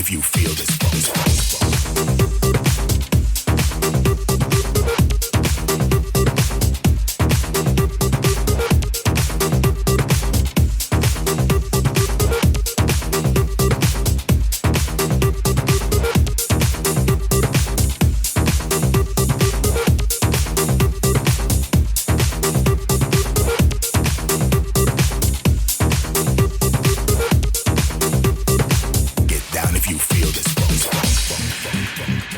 if you feel this funk. Get down if you feel this funk.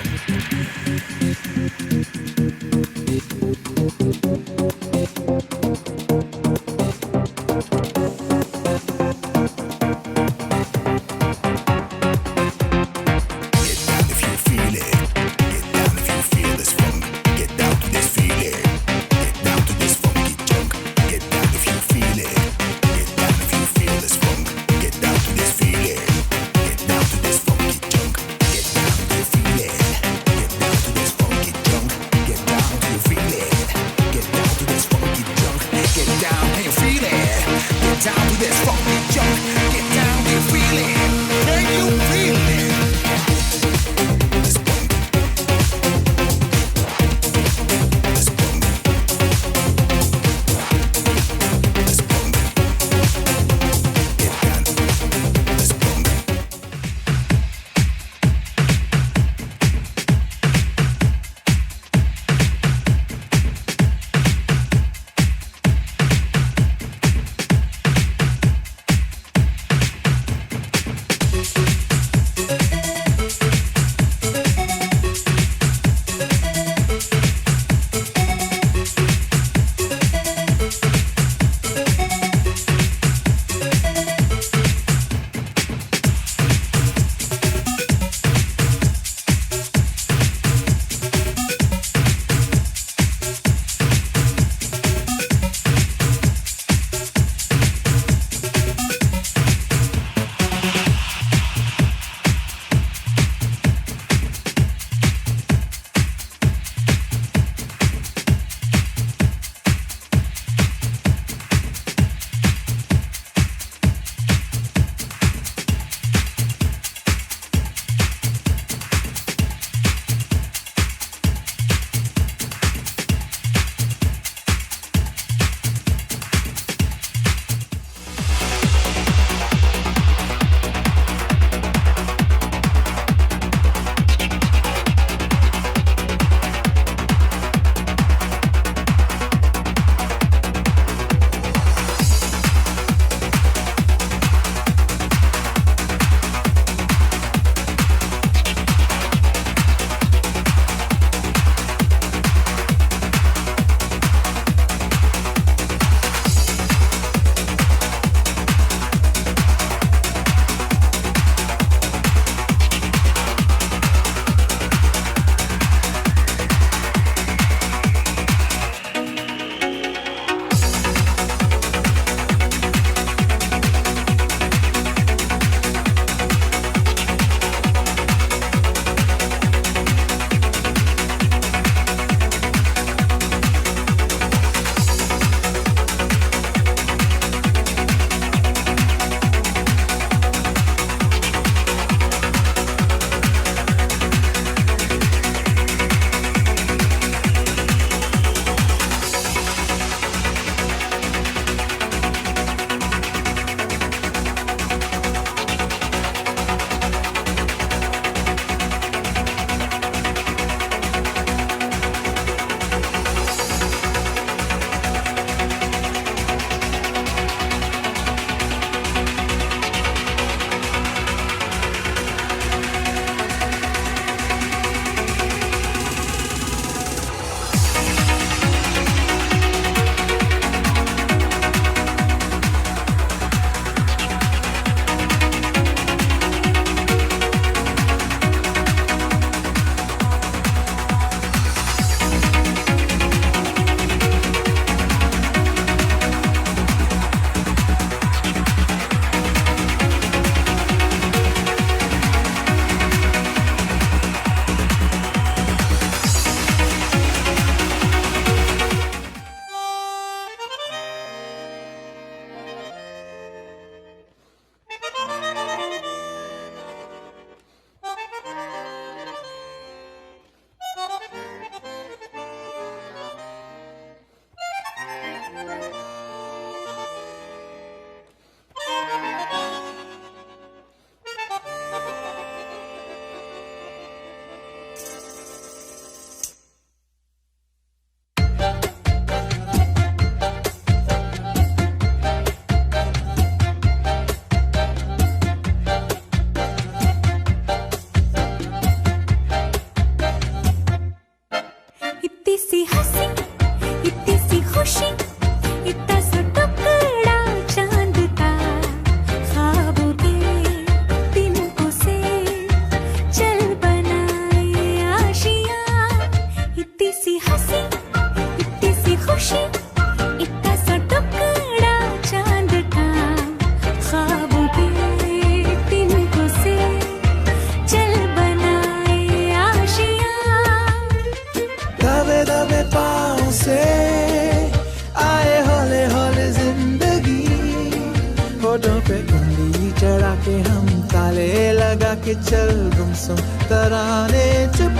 ताले लगा के चल गुमसुम तराने चुप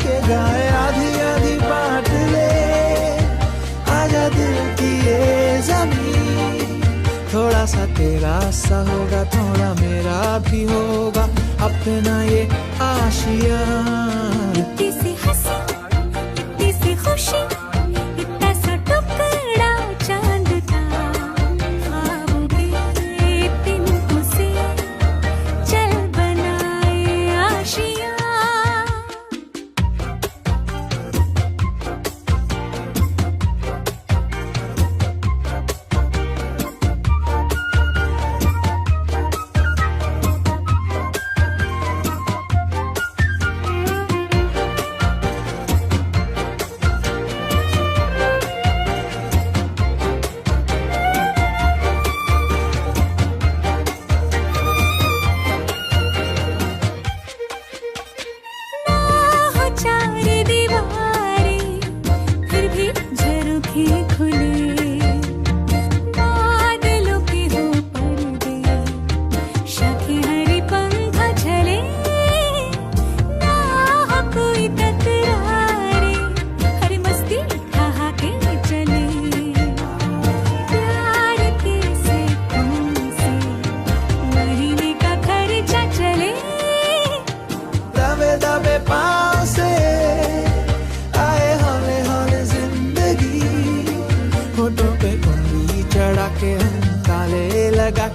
के गाए आधी आधी बांट ले आजा दिल की ये ज़मीन थोड़ा सा तेरा सा होगा थोड़ा मेरा भी होगा अपना ये आशिया इतनी सी हंसी इतनी सी खुशी इतना सा टुकड़ा चांद का ख्वाबों के तिनकों से चल बनाए आशिया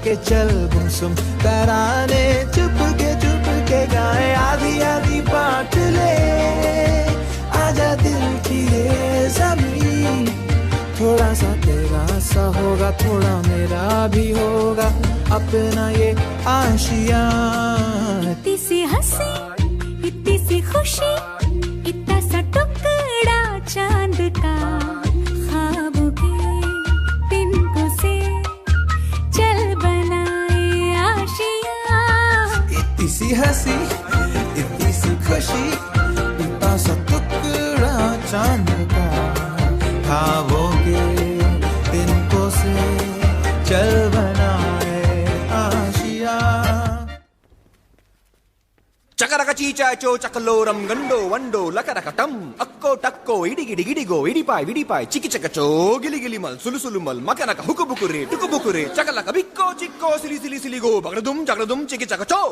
के चल गुमसुम तराने चुप के गाए आधी आधी बांट ले आजा दिल की ये ज़मीन थोड़ा सा तेरा सा होगा थोड़ा मेरा भी होगा अपना ये आशिया इतनी सी हंसी इतनी सी खुशी इतना सा टुकड़ा चांद का ख्वाबों के तिनकों से चल बनाए आशिया इतनी सी हंसी इतनी सी खुशी इतना सा टुकड़ा चांद का ख्वाबों के तिनकों से चल बनाए आशिया చకరక చీచాచో చకలోరం గండో వండో లకరకటం అక్కో టక్కో ఇడిగిడి గిడిగో ఇడిపాయ్ విడిపాయ్ చికిచకచో గిలిగిలి మల్ సులుసులు మల్ మకరక హుకుబుకురే టుకుబుకురే చకలక బిక్కో చిక్కో సిలి సిలి సిలిగో బగడదుం జగడదుం చికిచకచో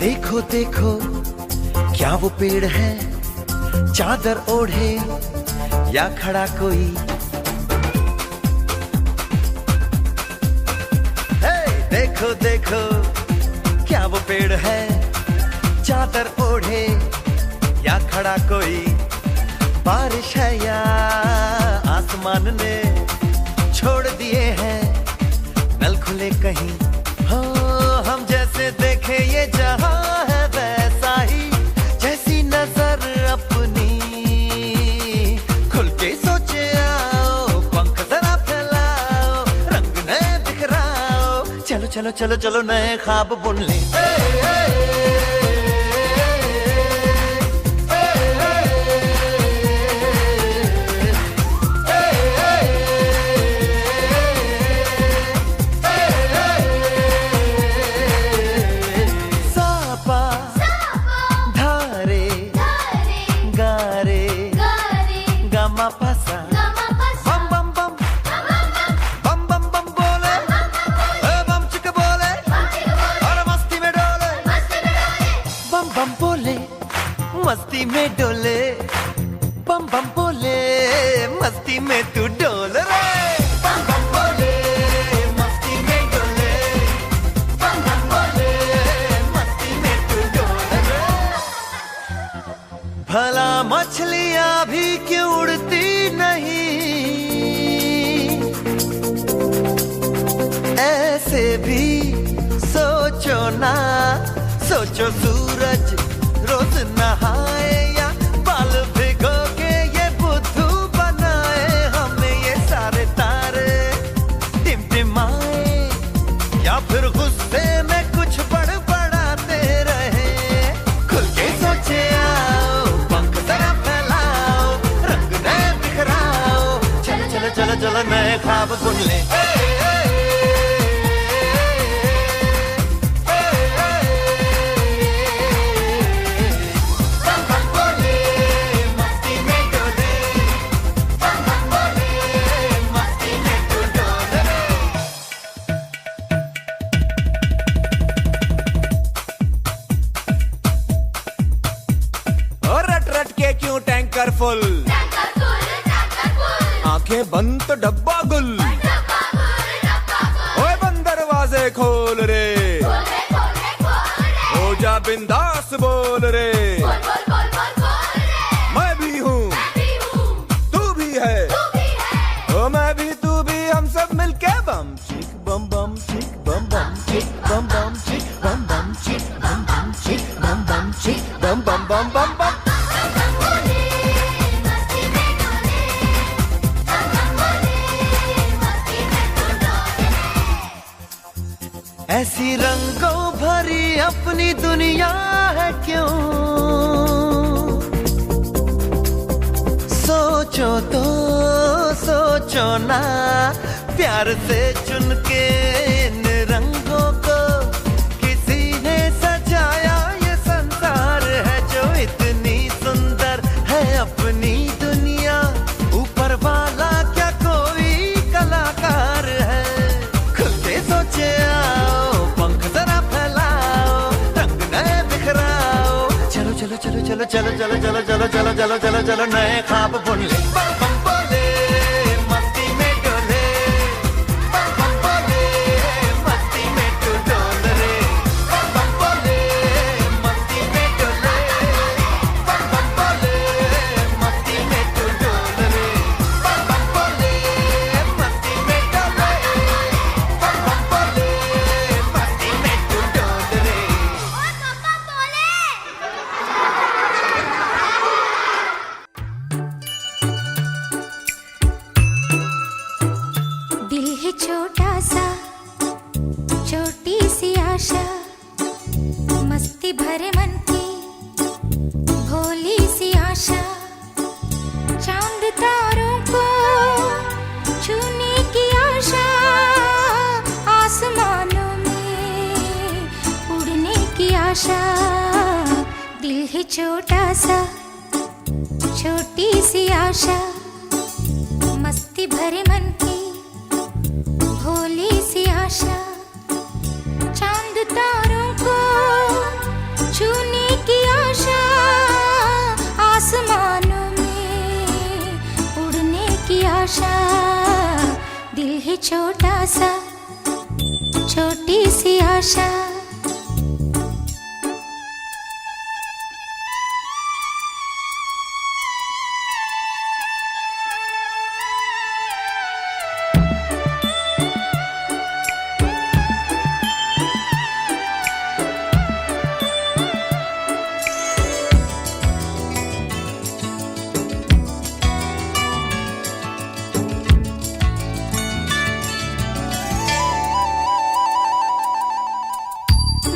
देखो देखो क्या वो पेड़ है चादर ओढ़े या खड़ा कोई हे देखो देखो क्या वो पेड़ है चादर ओढ़े या खड़ा कोई बारिश है या आसमान ने छोड़ दिए हैं नल खुले कहीं हो हम जैसे देखे ये जहां है वैसा ही जैसी नजर अपनी खुल के सोचे आओ पंख जरा फैलाओ रंग नए बिखराओ चलो चलो चलो चलो नए ख्वाब बुन ले मस्ती में डोले बम बम बोले मस्ती में तू डोल रे बम बम बोले मस्ती में डोले बम बम बोले मस्ती में तू डोल रे भला मछलियां भी क्यों उड़ती नहीं ऐसे भी सोचो ना सोचो सूरज रोज नहाए या बाल भिगो के ये बुद्धू बनाए, हमें ये सारे तारे टिमटिमाए, या फिर गुस्से में कुछ बड़बड़ाते रहे। खुल के सोचे आओ, पंख जरा फैलाओ, रंग नए बिखराओ, चलो चलो चलो चलो नए ख्वाब बुन ले। क्यों टैंकर फुल, आंखें बंद तो डब्बा गुल, ओए बंद दरवाजे खोल रे, हो जा बिंदास बोल रे, मैं भी हूँ तू भी है, ओ मैं भी तू भी, हम सब मिलके बम चिक बम बम चिक बम बम चिक बम बम चिक बम बम चिक बम बम चिक बम बम चिक बम बम बम बम बम। ऐसी रंगों भरी अपनी दुनिया है क्यों, सोचो तो सोचो ना, प्यार से चुन के इन रंगों को किसी ने सजाया, ये संसार है जो इतनी सुंदर है अपनी दुनिया, ऊपर वाला क्या कोई कलाकार है। खुल के सोचे आओ, पंख जरा फैलाओ, रंग नए बिखराओ, चलो चलो चलो चलो चलो चलो चलो चलो चलो चलो चलो चलो नए ख्वाब बुन ले। बम बम बोले मस्ती में डोले, बम बम बोले मस्ती में तू डोल रे, बम बम बोले मस्ती में डोले, बम बम बोले मस्ती में तू डोल रे, बम बम बोले मस्ती में डोले, बम बम बोले मस्ती में तू डोल रे। दिल है छोटा सा, छोटी सी आशा, मस्ती भरे मन की भोली सी आशा, चांद तारों को छूने की आशा, आसमानों में उड़ने की आशा। दिल है छोटा सा, छोटी सी आशा, मस्ती भरे मन की भोली सी आशा, चांद तारों को छूने की आशा, आसमानों में उड़ने की आशा। दिल है छोटा सा, छोटी सी आशा।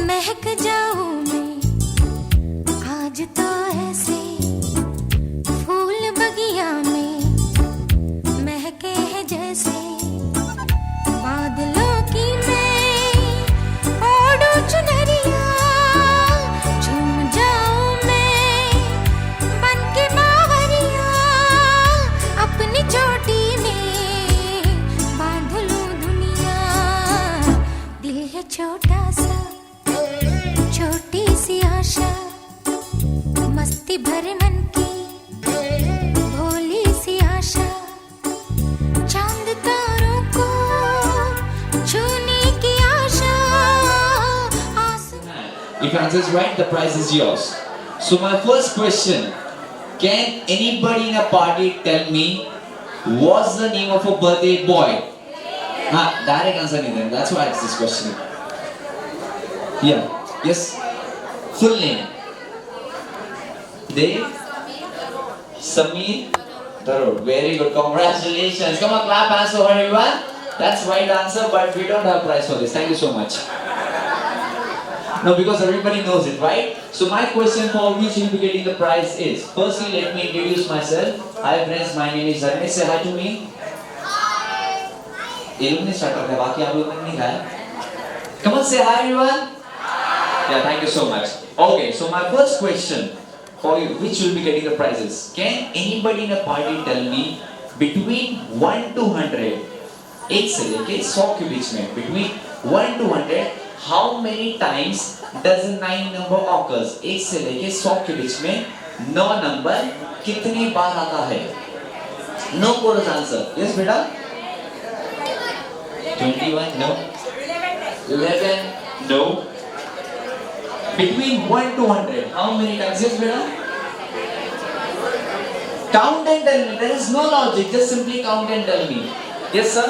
महक जाऊं मैं आज तो ऐसे, फूल बगिया में महके हैं जैसे, बादलों की मैं ओढ़ूं चुनरिया, झूम जाऊं मैं बन के बावरिया, अपनी चोटी में बांध लूं दुनिया। दिल है छोटा सा, छोटी सी आशा, मस्ती भरे मन की भोली सी आशा, चांद तारों को छूने की आशा। If answers right, the prize is yours. So my first question, can anybody in a party tell me what's the name of a birthday boy? Direct answer nahi then. That's why I asked this question. Yeah. Yes. Full name. Dev Sameer Tharoor. Very good. Congratulations. Come on, clap hands for everyone. That's right answer, but we don't have prize for this. Thank you so much. No, because everybody knows it, right? So my question for which you will be getting the prize is, firstly, let me introduce myself. Hi friends, my name is Dharmesh. Say hi to me. ये लोग ने start कर दिया, बाकी आप लोगों ने नहीं खाया. Come on, say hi everyone. Yeah, thank you so much. Okay, so my first question for you, which will be getting the prizes? Can anybody in a party tell me between 1 to 100, 1 से लेके 100 के बीच में, between 1 to 100, how many times does a 9 number occurs? 1 से लेके 100 के बीच में 9 number कितनी बार आता है? No chorus answer. Yes बेटा? 21 no. 11 no. Between 1 to 100, how many times? Yes बेटा? Count and tell me. There is no logic. Just simply count and tell me. Yes sir?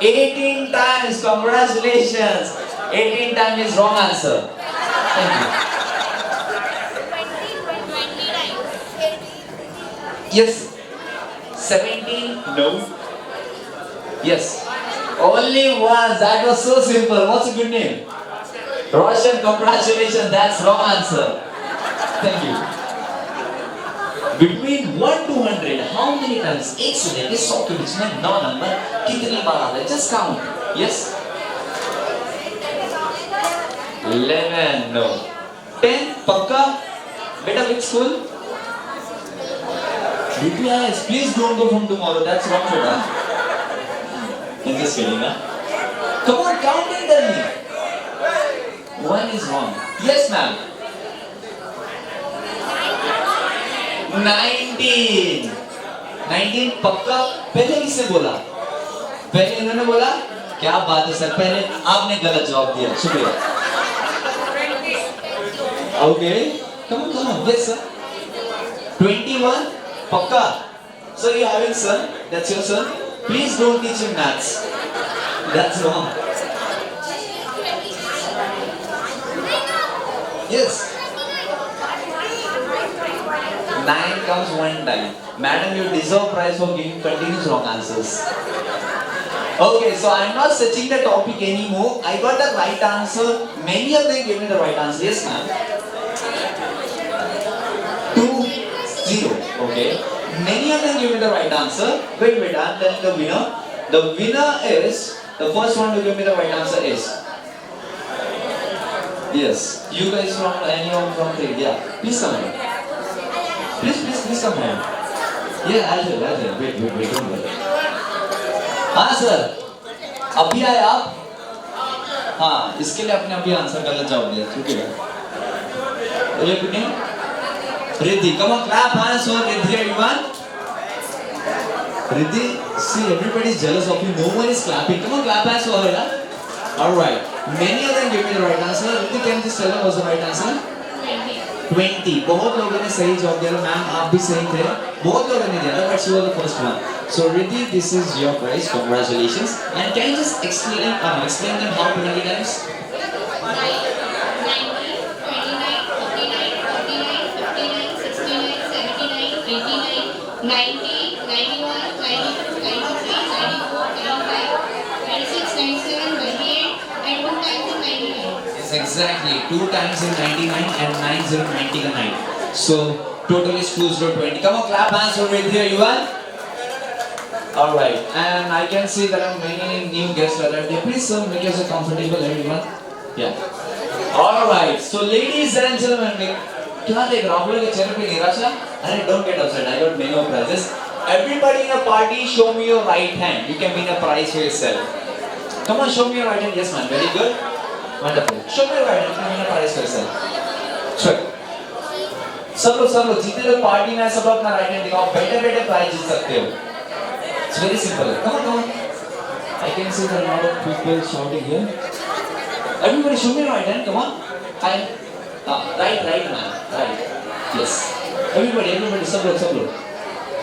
18 times. Congratulations. 18 times is wrong answer. Thank you. Yes. 17? No. Yes. Only once. That was so simple. What's a good name? Roshan, congratulations. That's wrong answer. Thank you. Between 1 to 100, how many times? 1 से लेके 100 के बीच में 9 number कितनी बार आता है? Just count. Yes. 11 no. 10 पक्का? बेटा which school? BPIS. Please don't go from tomorrow. That's wrong बेटा. I'm just kidding, huh? Come on, count and tell me. 1 is wrong. Yes ma'am. 19. 19 पक्का? पहले किसने बोला? पहले इन्होंने बोला? क्या बात है सर, पहले आपने गलत जवाब दिया, शुक्रिया. Okay, come on, yes sir. 21 पक्का? So you having son? That's your son? Please don't teach him maths. That's wrong. Yes. 9 comes 1 time. Madam, you deserve prize for giving continuous wrong answers. Okay, so I'm not searching the topic anymore. I got the right answer. Many of them gave me the right answer. Yes, ma'am. 2-0. Okay. Many of them gave me the right answer. Wait, I'm telling the winner. The winner is, the first one to give me the right answer is. Yes. You guys from, anyone from 3? Yeah. Please come here. Please come here. Yeah, I'll tell. Wait, don't worry. हाँ sir, अभी आए आप? हाँ, इसके लिए आपने अभी answer गलत जवाब दिया, ठीक है? Riddhi, come on, clap hands for Riddhi, everyone. Riddhi, see, everybody is jealous of you. No one is clapping. Come on, clap hands for her. All right. Many of them gave me the right answer. Riddhi, can you just tell them what's the right answer? 20. बहुत लोगों ने सही जवाब दिया. Ma'am, आप भी सही थे. बहुत लोगों ने दिया था, but she was the first one. So Riddhi, this is your prize. Congratulations. And can you just explain them how many times? 99. Yes, exactly. 2 times in 99 and 9 in 99. So total is 2020. Come on, clap hands for Riddhi, everyone. All right, and I can see there are many new guests arrived here. Please, sir, make yourself comfortable, everyone. Yeah. All right. So, ladies and gentlemen, क्या देख रहा हूँ के चेहरे पे निराशा? अरे, don't get upset. I got many more prizes. Everybody in a party, show me your right hand. You can win a prize for yourself. Come on, show me your right hand. Yes, man. Very good. Wonderful. Show me your right hand. You can win a prize for yourself. Sure. सब लोग जितने लोग party में सब लोग अपना right hand दिखाओ. बेटे प्राइज जीत सकते हो. It's very simple. Come on. I can see there are a lot of people shouting here. Everybody show me your right hand. Come on. Right man. Right. Yes. Everybody. सब लोग.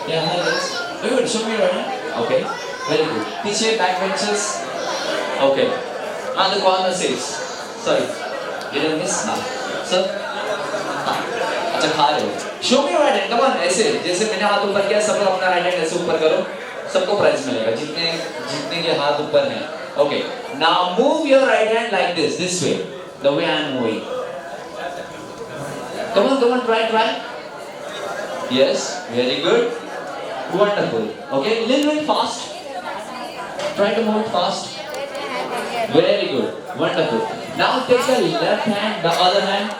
Yeah, hi guys. Everybody show me your right hand. Okay. Very good. पीछे back benches. Okay. On the corner seats. Sorry. Did I miss? No. सब अच्छा खा रहे हो show me right hand come on ऐसे जैसे मैंने हाथ ऊपर किया सब लोग अपना राइट हैंड ऐसे ऊपर करो सबको प्राइज मिलेगा जितने जितने के हाथ ऊपर हैं okay now move your right hand like this way the way I am moving come on try yes very good wonderful okay little bit fast try to move fast very good wonderful now take your left hand the other hand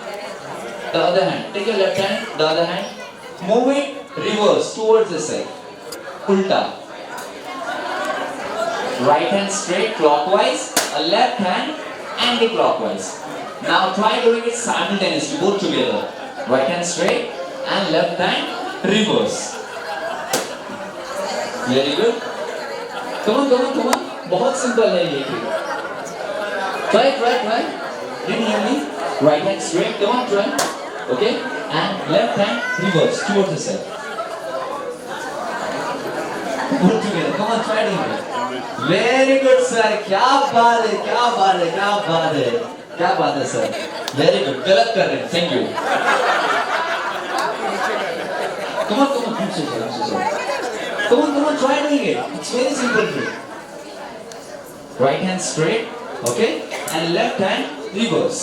take your left hand the other hand move it reverse towards the side ulta right hand straight clockwise a left hand anti-clockwise now try doing it simultaneously both together right hand straight and left hand reverse very good come on बहुत simple है ये try didn't hear me right hand straight come on try okay and left hand reverse towards the side both together come on try doing it very good sir क्या बात है sir very good गलत कर रहे हैं thank you come on I'm so sorry come on try doing it it's very simple right hand straight okay and left hand reverse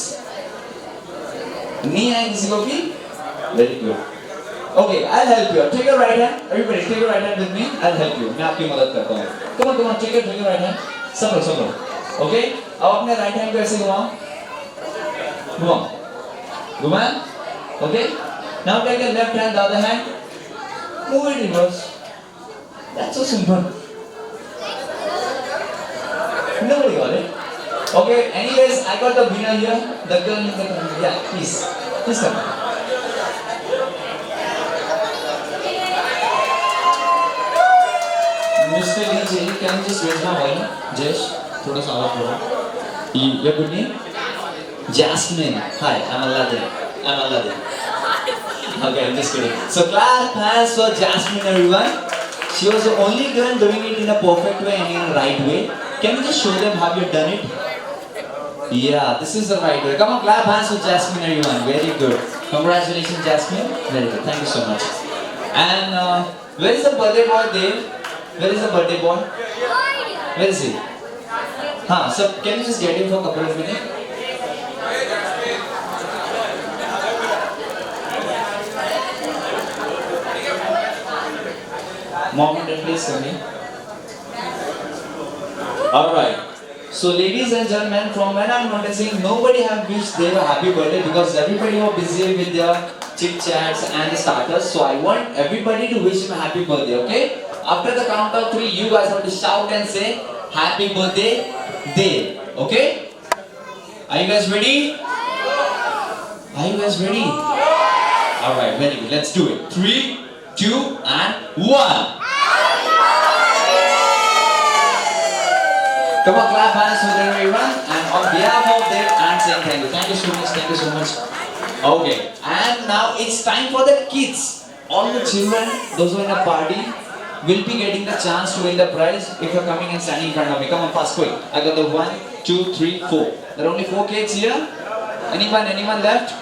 knee and किसी को भी very good okay I'll help you take your right hand everybody take your right hand with me I'll help you मैं आपकी मदद करता हूँ come on take your right hand सब लोग okay अब अपने right hand को ऐसे घुमाओ okay now take your left hand the other hand move it reverse that's so simple nobody got it okay anyways I got the winner here the girl in the yeah please come Mr. Lee J can you just raise my volume Jesh thoda sa awaaz karo your good name Jasmine hi I'm Aladdin okay I'm just kidding so clap hands for Jasmine everyone she was the only girl doing it in a perfect way and in a right way can you just show them how you've done it yeah this is the right way come on clap hands for Jasmine everyone very good congratulations Jasmine very good thank you so much and where is the birthday boy Dave where is the birthday boy where is he so can you just get him for a couple of minutes Mom and dad, please come here. Alright. So ladies and gentlemen, from when I'm noticing, nobody have wished their happy birthday because everybody was busy with their chit chats and the starters. So I want everybody to wish him a happy birthday, okay? After the count of 3, you guys have to shout and say happy birthday, Dave. Okay? Are you guys ready? Are you guys ready? Alright, very good. Let's do it. 3, 2, and 1. Come on, clap hands for everyone. And on behalf of them, I'm saying thank you. Thank you so much. Okay. And now it's time for the kids. All the children, those who are in a party, will be getting the chance to win the prize if you're coming and standing in front of me. Come on, fast, quick. I got the 1, 2, 3, 4. There are only 4 kids here. Anyone left?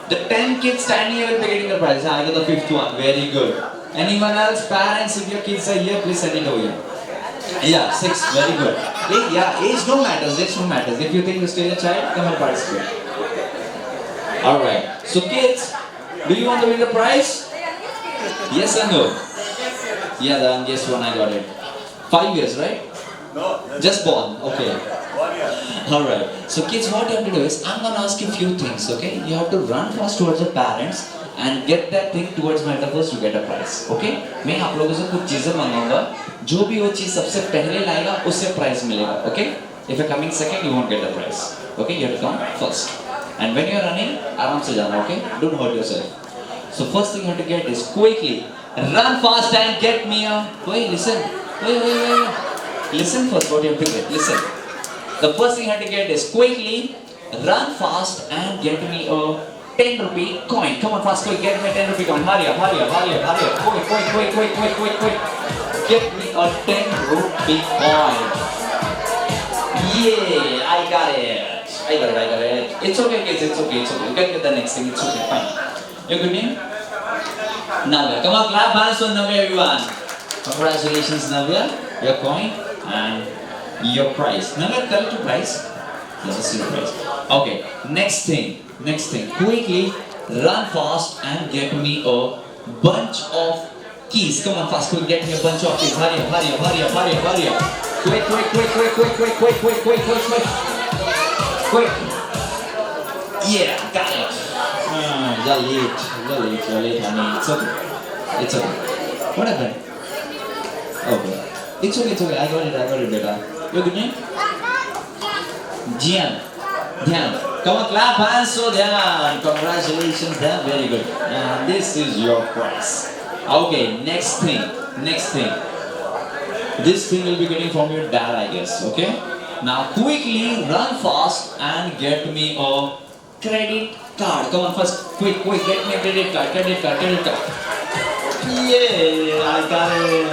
The 10 kids standing here will be getting the prize. I got the 5th one. Very good. Anyone else? Parents, if your kids are here, please send it over here. Yeah, 6. Very good. Age no matters. If you think you stay a child, come and participate. Alright. So kids, do you want to win the prize? Yes or no? Yeah, the youngest one I got it. 5 years, right? No. Just born. Okay. 1 year. Alright. So kids, what you have to do is, I'm gonna ask you a few things, okay? You have to run fast towards your parents and get that thing towards metaphors to get a prize, okay? मैं आप लोगों से कुछ चीजें मंगाऊंगा, जो भी वो चीज सबसे पहले लाएगा, उससे प्राइज मिलेगा, okay? If you're coming second, you won't get the prize, okay? You have to come first. And when you're running, आराम से जाना, okay? Don't hurt yourself. So first thing you have to get is quickly run fast and get me a. Wait, listen. Wait. Listen first. What you have to get. Listen. The first thing you have to get is quickly run fast and get me a 10 rupee coin. Come on, fast, quick. Get me a 10 rupee coin. Hurry up. Quick. Get me a 10 rupee coin. Yeah, I got it. I got it. It's okay, kids. It's okay. You can get the next thing. It's okay. Fine. Your good name? Navya. Come on, clap hands for Navya, everyone. Congratulations, Navya. Your coin and your prize. Navya, tell it to prize. Let's see the prize. Okay. Next thing. Quickly run fast and get me a bunch of keys. Come on, fast. Quick, get me a bunch of keys. Hurry up. Quick. Quick. Yeah, got it. You're late, honey. It's okay. What happened? Okay. It's okay. I got it, beta. Your good name? Jian. Dhyan. Come on, clap hands so Dhyan. Congratulations, Dhyan. Very good. And this is your prize. Okay, next thing. This thing will be getting from your dad, I guess. Okay? Now quickly run fast and get me a credit card. Come on, first, quick, get me a credit card. Yeah, I got it.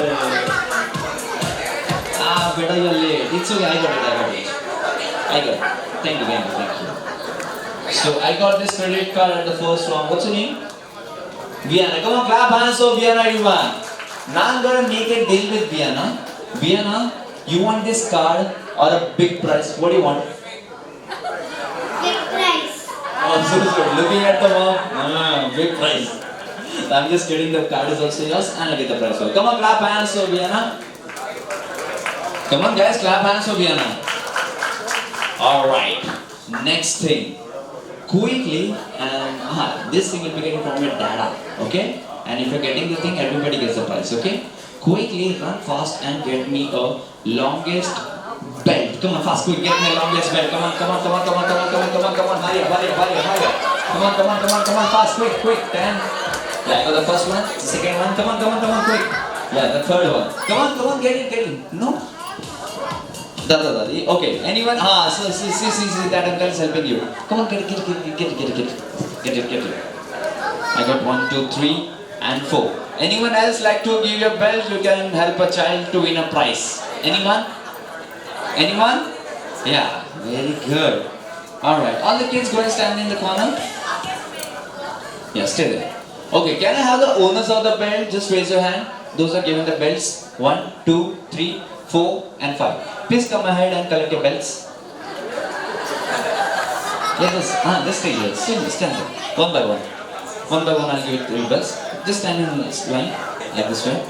Beta, you're late. It's okay, I got it. Thank you. So I got this credit card at the first round. What's your name? Vienna. Come on, clap hands for Vienna, everyone. Now I'm gonna make a deal with Vienna. Vienna, you want this card or a big prize? What do you want? Big prize. Oh, so good. Looking at the mom. Big prize. I'm just kidding. The card is also yours and I get the prize. Come on, clap hands for Vienna. Come on, guys, clap hands for Vienna. Alright. Next thing. Quickly, and this thing will be getting from your dada. Okay? And if you're getting the thing, everybody gets the prize. Okay? Quickly run fast and get me a longest belt. Come on, fast, quick, get me a longest belt. Come on. Hurry up. Come on, fast, quick. 10. Yeah, I got the first one, the second one. Come on, quick. Yeah, the third one. Come on, get it. No? Okay, anyone? See, that uncle is helping you. Come on, get it. I got 1, 2, 3, and 4. Anyone else like to give your belt? You can help a child to win a prize. Anyone? Yeah, very good. Alright, all the kids go and stand in the corner. Yeah, stay there. Okay, can I have the owners of the belt? Just raise your hand. Those are given the belts. 1, 2, 3, 4, and 5. Please come ahead and collect your belts. Yes, just stay here. Stand there. One by one. I'll give it to you belts. Just stand in this line, like this way.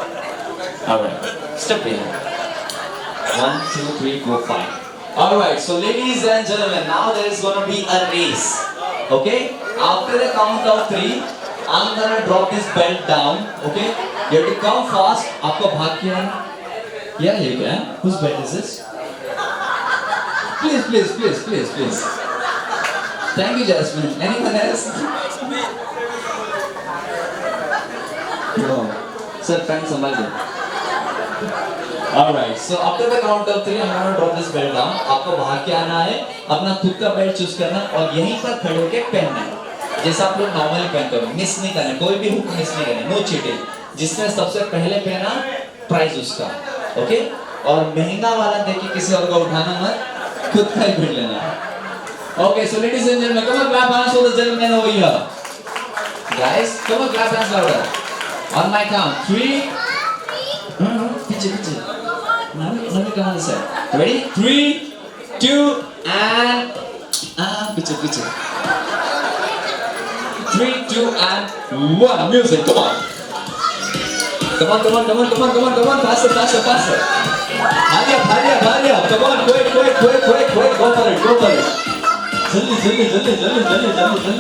Alright. Step here. 1, 2, 3, 4, 5. Alright, so ladies and gentlemen, now there is gonna be a race. Okay? After the count of 3, I'm gonna drop this belt down. Okay? You have to come fast. Aapko bhaag ke aana. Yeah, you can. Whose belt is this? Please. Thank you, Jasmine. Anyone else? No. Sir, thanks so much. Alright, so after the count of 3, I'm gonna drop this belt down. आपको बाहर के आना है, अपना खुद का belt choose करना और यहीं पर खड़े होके पहनना है, जैसा आप लोग नॉर्मली पहनते हो. मिस नहीं करना, कोई भी हुक मिस नहीं करना, नो चीटिंग. जिसने सबसे पहले पहना, प्राइज उसका. ओके? और महंगा वाला देखिए किसी और को उठाना मत, खुद का ही पहन लेना. Okay, so ladies and gentlemen, come on, clap hands for the gentleman over here. Guys, come on, clap hands louder. On my count, 3. Picture. Now we come on this side. Ready? 3, 2, and picture. 3, 2, and 1. Music, come on. Come on. Faster. Hurry up. Come on, quick. Go for it. Jaldi.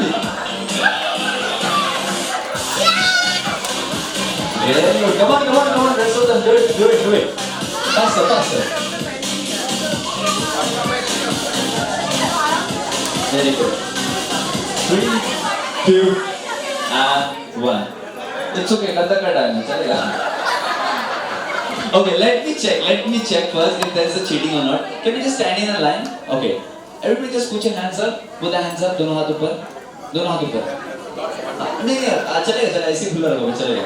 Very good. Come on. Rest of them. Do it. Faster. Very good. 3, 2, and 1. It's okay. Ganda ka dana. Chalega. Okay, let me check first if there is a cheating or not. Can we just stand in a line? Okay. Everybody just put your hands up. Put the hands up. दोनों हाथ ऊपर. नहीं चलेगा ऐसे खुला रखो चलेगा.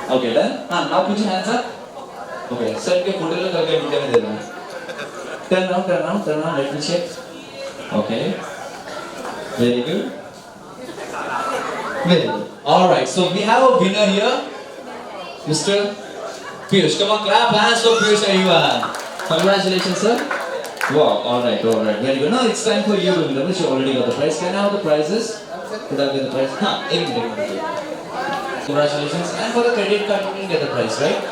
Okay, done. Now put your hands up. Okay, sir के फोटो लो करके मीडिया में दे दो. Turn around. Let me check. Okay. Very good. Very good. All right. So we have a winner here, Mr. Piyush. Come on, clap hands for Piyush, everyone. Congratulations, sir. Wow. All right. Very good. No, it's time for you to win. You already got the prize. Can I have the prizes? Could I get the prize? Congratulations. And for the credit card, you can get the prize, right?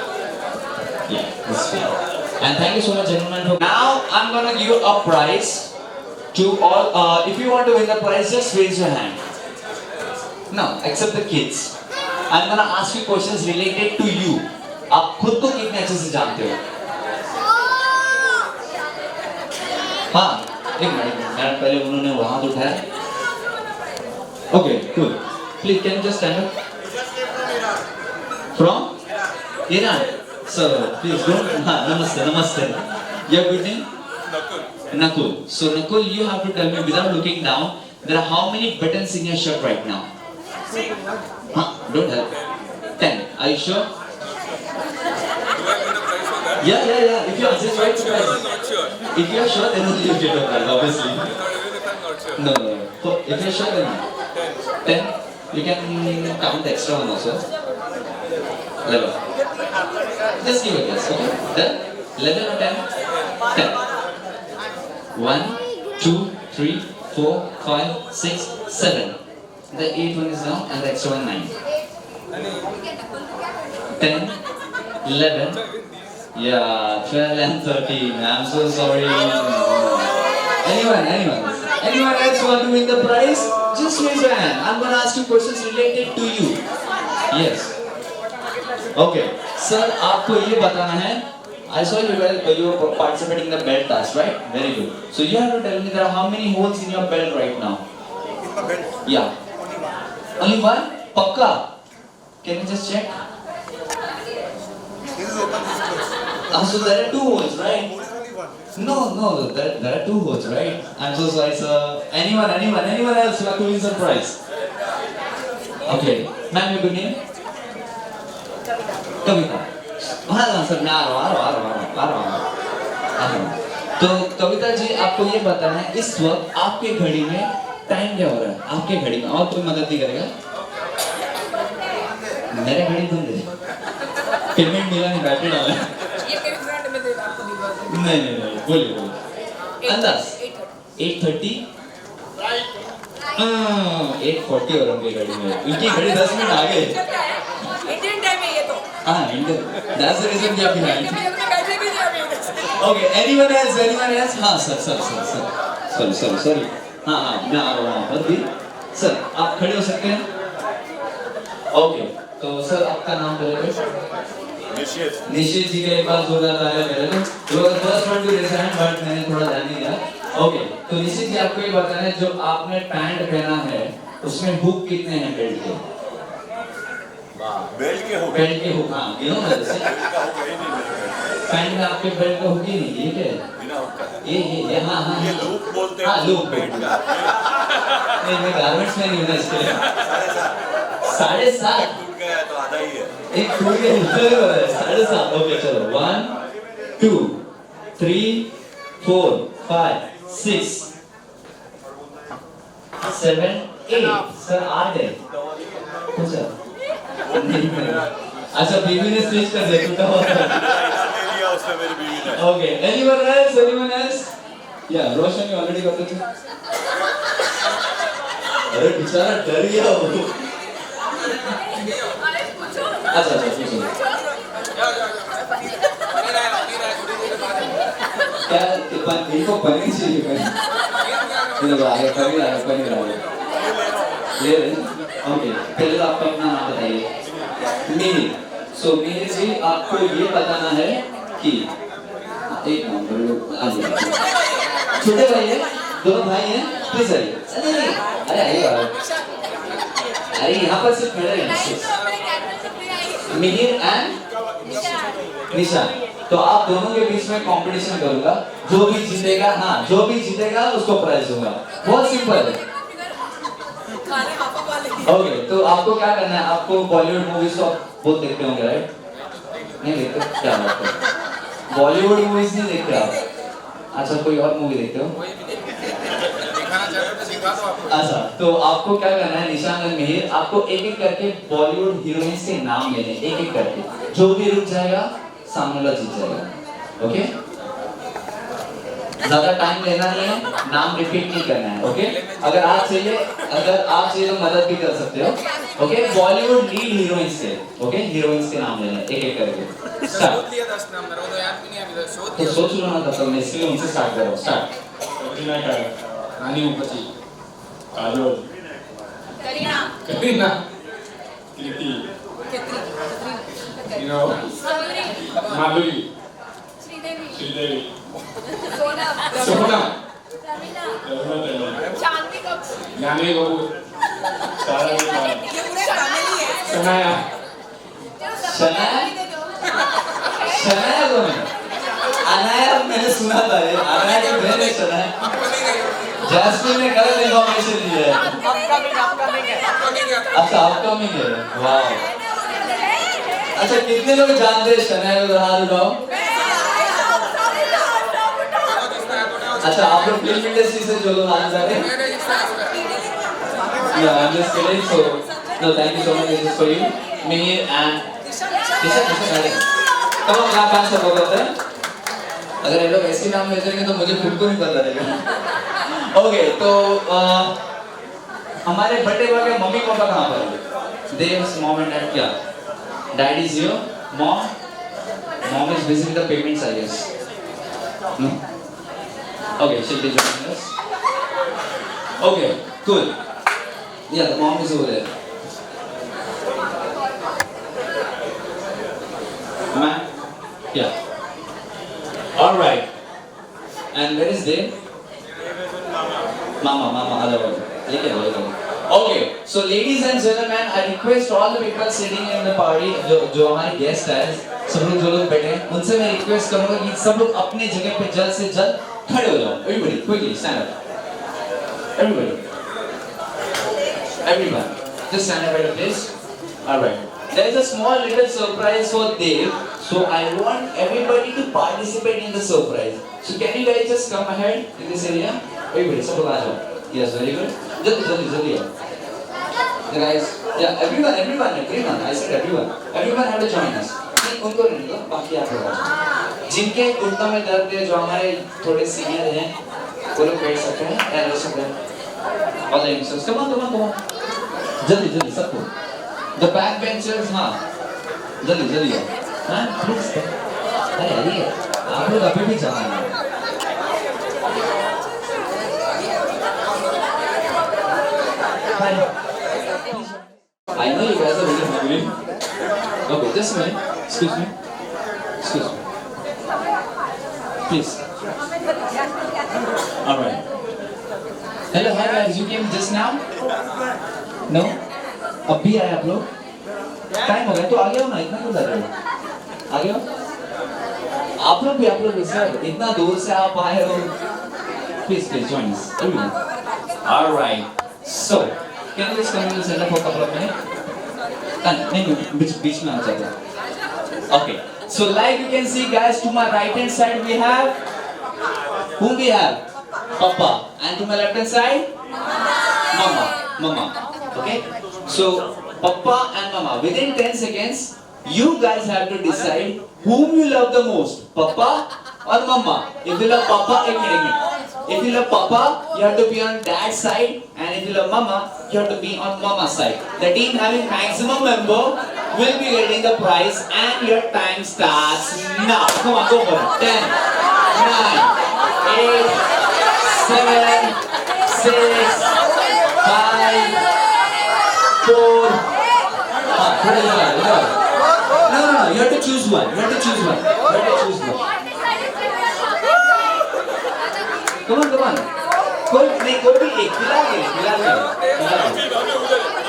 Yeah, this way. And thank you so much, gentlemen. Now I'm gonna give you a prize to all. If you want to win the prize, just raise your hand. No, except the kids. I'm gonna ask you questions related to you. आप खुद को कितने अच्छे से जानते हो? हाँ, एक मिनट पहले उन्होंने वहाँ तो उठाया. Okay, cool. Please, can you just stand up? From Iran. So, please don't. Namaste. Your good name? Nakul. So, Nakul, you have to tell me without looking down. There are how many buttons in your shirt right now? Don't help. 10. Are you sure? Yeah. If you answer right, prize. If you are sure, then only you get a prize, obviously. No. So, if you are sure, then 10. You can count the extra one also. 11. Just give a guess, okay? Then 11 or 10? 10. 1, 2, 3, 4, 5, 6, 7. The 8th one is down and the extra one 9. 10, 11, yeah, 12 and 13. I'm so sorry. Anyone else want to win the prize? Just raise your hand. I'm going to ask you questions related to you. Yes. Okay. Sir, आपको ये बताना है. I saw you were participating in the belt task, right? Very good. So you have to tell me there are how many holes in your belt right now? In my belt? Yeah. Only one? Pakka? Can you just check? This is open, this is closed. So there are 2 holes, right? Hole is only one. No, there are 2 holes, right? I'm so sorry, sir. Anyone else who have to win some prize? Okay. Ma'am, your good name? Kavita. हाँ sir मैं आ रहा हूँ. तो कविता जी आपको ये बताना है इस वक्त आपके घड़ी में टाइम क्या हो रहा है आपके घड़ी में और कोई मदद नहीं करेगा मेरे घड़ी तुम दे पेमेंट मिला नहीं बैटरी डाला है नहीं बोलिए अंदाज 8:30 8:40 और उनकी घड़ी में उनकी घड़ी 10 मिनट आगे इंडियन टाइम है ये तो Indian. That's the reason we are behind. Okay, anyone else? हाँ सर. Sorry. हाँ मैं आ रहा हूँ भी सर आप खड़े हो सकते हैं? Okay, तो सर आपका नाम बोलिए. निशित जी के एक बार जोरदार तालियां करें तो वो first one to raise hand but मैंने थोड़ा ध्यान नहीं दिया. ओके तो निशित जी आपको ये बताना है जो आपने पैंट पहना है उसमें हुक कितने हैं बेल्ट के? बेल्ट के हुक हाँ गिनो ना जैसे पैंट में आपके बेल्ट का हुक ही नहीं ये क्या है ये हाँ ये लूप बोलते हैं हाँ लूप बेल्ट का नहीं मैं गारमेंट्स में नहीं हूँ ना इसके लिए 7.5 टूट गया तो आधा ही है एक टूट गया 7.5 ओके चलो 1 2 3 4 5 6 7 8 सर 8 है कौन सा अच्छा बीवी ने स्विच कर दिया टूटा हुआ था उसने मेरी बीवी ने ओके एनीवन एल्स या रोशन यू ऑलरेडी got it अरे बेचारा डर गया वो अच्छा पूछो क्या इनको पनीर चाहिए पनीर ले रहे ओके पहले आप अपना नाम बताइए मीरी सो मीरी जी आपको ये बताना है कि एक नंबर छोटे भाई है दोनों भाई हैं प्लीज आइए अरे यहाँ पर सिर्फ मेरे हैं मिहिर एंड निशा तो आप दोनों के बीच में कंपटीशन करूंगा जो भी जीतेगा उसको प्राइज दूंगा बहुत सिंपल है ओके तो आपको क्या करना है आपको बॉलीवुड मूवीज तो बहुत देखते होंगे राइट नहीं देखते क्या बात है बॉलीवुड मूवीज नहीं देखते अच्छा कोई और मूवी देखते हो? दिखाना चाहते हो तो दिखा दो आपको। अच्छा तो आपको क्या करना है निशान और मिहिर, आपको एक एक करके बॉलीवुड हीरोइंस के नाम लेने, एक एक करके। जो भी रुक जाएगा सामने वाला जीत जाएगा। ओके? ज्यादा टाइम लेना नहीं है, नाम रिपीट नहीं करना है। ओके? अगर आप चाहिए तो मदद भी कर सकते हो। ओके? बॉलीवुड लीड हीरोइंस के, ओके, हीरोइंस के नाम लेने एक एक करके। शोध स्टार्ट। लिया 10 नाम, मेरे को तो याद भी नहीं अभी तक। शोध तो लिया। सोच लो ना, तब तक मैं इसलिए उनसे स्टार्ट कर रहा हूँ। स्टार्ट। कटरीना कैफ, रानी मुखर्जी, काजोल, करीना, कटरीना, कृति, माधुरी, श्रीदेवी, सोनम, रवीना टंडन, जानवी कपूर, सारा अली खान, ये पूरे फैमिली है। सनाया, शनाया कौन है? अनाया मैंने सुना था ये, अनाया की बहन है शनाया। आपको नहीं गई। जैस्मिन ने गलत इन्फॉर्मेशन दी है। अपकमिंग है। अच्छा अपकमिंग है, वाह। अच्छा कितने लोग जानते हैं शनाया को? हाथ उठाओ। अच्छा आप लोग फिल्म इंडस्ट्री से जो लोग आना चाहते हैं? Yeah, I'm just kidding. So, no, thank you so much. This is for you. Mihir and Disha. Come on, clap hands for both of them. अगर ये लोग ऐसे नाम ले जाएंगे तो मुझे खुद को नहीं पता रहेगा। ओके तो हमारे बर्थडे बॉय के मम्मी पापा कहाँ पर हैं? Dev's mom and dad क्या? Dad is here. Mom is busy with the payments, I guess. No? Okay, she'll be joining us. Okay, cool. Yeah, the mom is over there. Ma'am? Yeah. All right. And where is Dev? Mama, hello. Okay, so ladies and gentlemen, I request all the people sitting in the party, जो हमारे guest हैं, सब लोग जो लोग बैठे हैं, उनसे मैं request करूँगा कि सब लोग अपने जगह पे जल्द से जल्द खड़े हो जाओ. Everybody, quickly stand up. Everyone, just stand up at a place. All right. There is a small little surprise for Dev, so I want everybody to participate in the surprise. So can you guys just come ahead in this area? Everybody, सब लोग आ जाओ. Yes, very good. जल्दी आओ. The guys, yeah, everyone. I said everyone. Everyone have to join us. नहीं उनको नहीं दो, बाकी आप लोग आ जाओ. जिनके घुटनों में दर्द है, जो हमारे थोड़े सीनियर हैं, वो लोग बैठ सकते हैं. And listen to them. All the youngsters, come on. जल्दी सबको. The backbenchers, हाँ. जल्दी आओ. हाँ, please. अरे आप लोग अभी भी जाना है. Hi. I know you guys are really hungry. Okay, just a minute. Excuse me. Please. All right. Hello, hi guys. You came just now? No? अब भी आए आप लोग? टाइम हो गया तो आ गया हो ना, इतना क्यों लग रहे हो? आ गया हो? आप लोग भी सर इतना दूर से आप आए हो. Please join us. All right. So, can you just come in the center for a couple of minutes? नहीं बीच में आ जाते हैं. Okay. So like you can see guys, to my right hand side we have whom we have? Papa. And to my left hand side? Mama. Okay? So Papa and Mama, within 10 seconds you guys have to decide whom you love the most, Papa or Mama. If you love Papa, एक minute. If you love Papa, you have to be on Dad's side, and if you love Mama, you have to be on Mama's side. The team having maximum member will be getting the prize, and your time starts now. Come on, go for it. 10, 9, 8, 7, 6, 5, 4. No. You have to choose one. Come on. कोई भी एक खिला के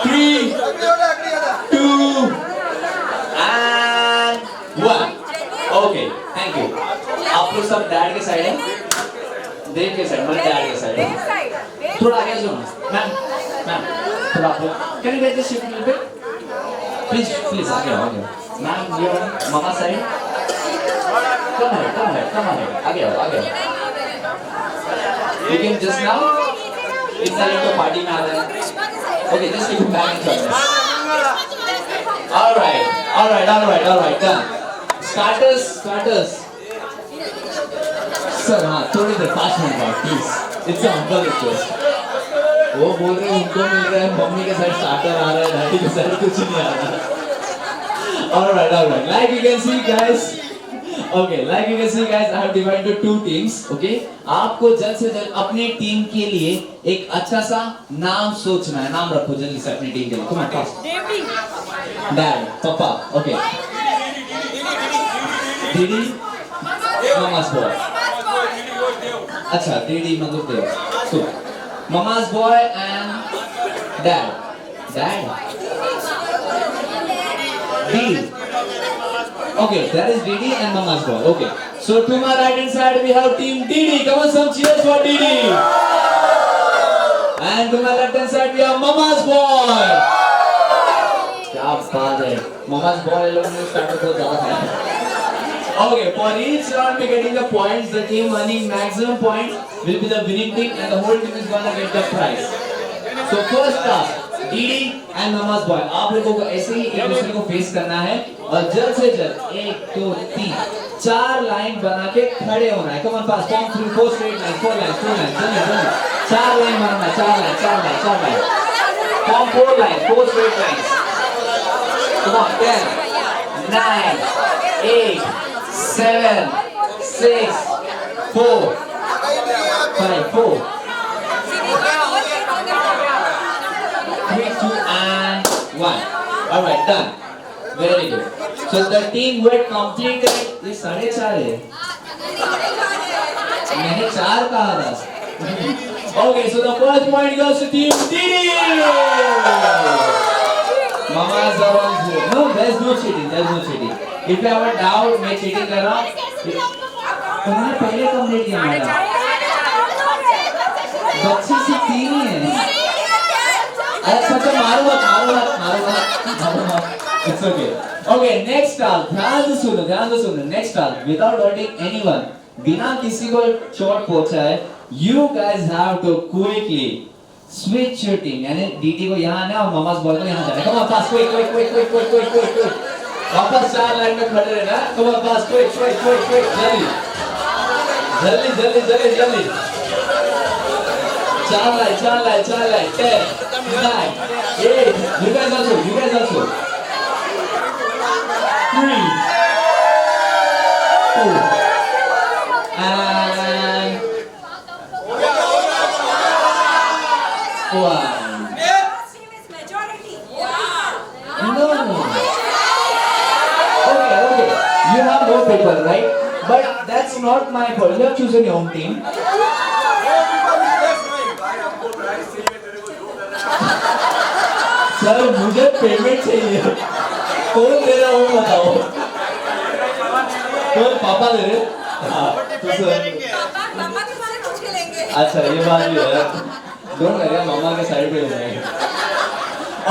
3, 2 and 1. Okay, thank you. आप लोग सब dad के side हैं? देव के साइड, मतलब डैड के साइड हैं? थोड़ा आगे जाओ मैम थोड़ा आप लोग can you get this shift a little bit? Please आगे आओ. Ma'am you are mama side. Come ahead. आगे आओ. You can just now. इतना लेट तो पार्टी में आ रहे हैं. Okay, just keep it back and join us. All right, done. Starters. Sir, हाँ, थोड़ी देर 5 मिनट बाद, please. It's a humble request. वो बोल रहे हैं उनको मिल रहा है, मम्मी के साथ स्टार्टर आ रहा है, डैडी के साथ कुछ नहीं आ रहा. All right. Like you can see, guys. Okay, like you can see, guys, I have divided into 2 teams. Okay, आपको जल्द से जल्द अपने टीम के लिए एक अच्छा सा नाम सोचना है. नाम रखो जल्दी से अपनी टीम के लिए. Come on, fast. Dad, Papa. Okay. Didi, Mama's boy. अच्छा, Didi, Mama's boy. So, Mama's boy and Dad. Didi. Okay, that is Didi and Mama's boy. Okay. So to my right hand side we have team Didi. Come on, some cheers for Didi. And to my left hand side we have Mama's boy. क्या बात है. Mama's boy लोग ने start को ज़्यादा है. Okay, for each round we getting the points. The team earning maximum points will be the winning team, and the whole team is gonna get the prize. So first task, Didi and Mama's boy. आप लोगों को ऐसे ही एक दूसरे को face करना है और जल्द से जल्द 1 2 3 4 लाइन बना के खड़े होना है. Come on, fast. Form 3 4 straight lines, 4 lines, 2 lines. जल्दी. 4 लाइन बनाना है. 4 line. Form 4 lines, 4 straight lines. Come on, 10 9 8 7 6 4 5 4 3 2 and 1. All right, done. Very good. So the team who had completed. ये 4.5 है. मैंने 4 कहा था. Okay, so the first point goes to team Didi. Mama's the one who. No, there's no cheating. If you have a doubt, मैं cheating कर रहा हूँ. तुमने पहले कंप्लीट किया मेरा. बच्ची से 3 ही है. अच्छा मारो मत. It's okay. Okay, next task. ध्यान से सुनो. Next task. Without hurting anyone, बिना किसी को चोट पहुंचाए, you guys have to quickly switch your team. यानी डीडी को यहाँ आना और ममा's boy को यहाँ जाना. Come on, fast, quick. वापस 4 लाइन में खड़े रहना. Come on, fast, quick. जल्दी. 4 line. 10 9 8. You guys also. 3 2 and 1. No. Okay. You have more people, right? But that's not my fault. You have chosen your own team. Sir मुझे payment चाहिए. कौन दे रहा हूँ बताओ. कौन पापा दे रहे. तो सर अच्छा ये बात भी है. डोंट वरी, मामा के साइड पे होंगे.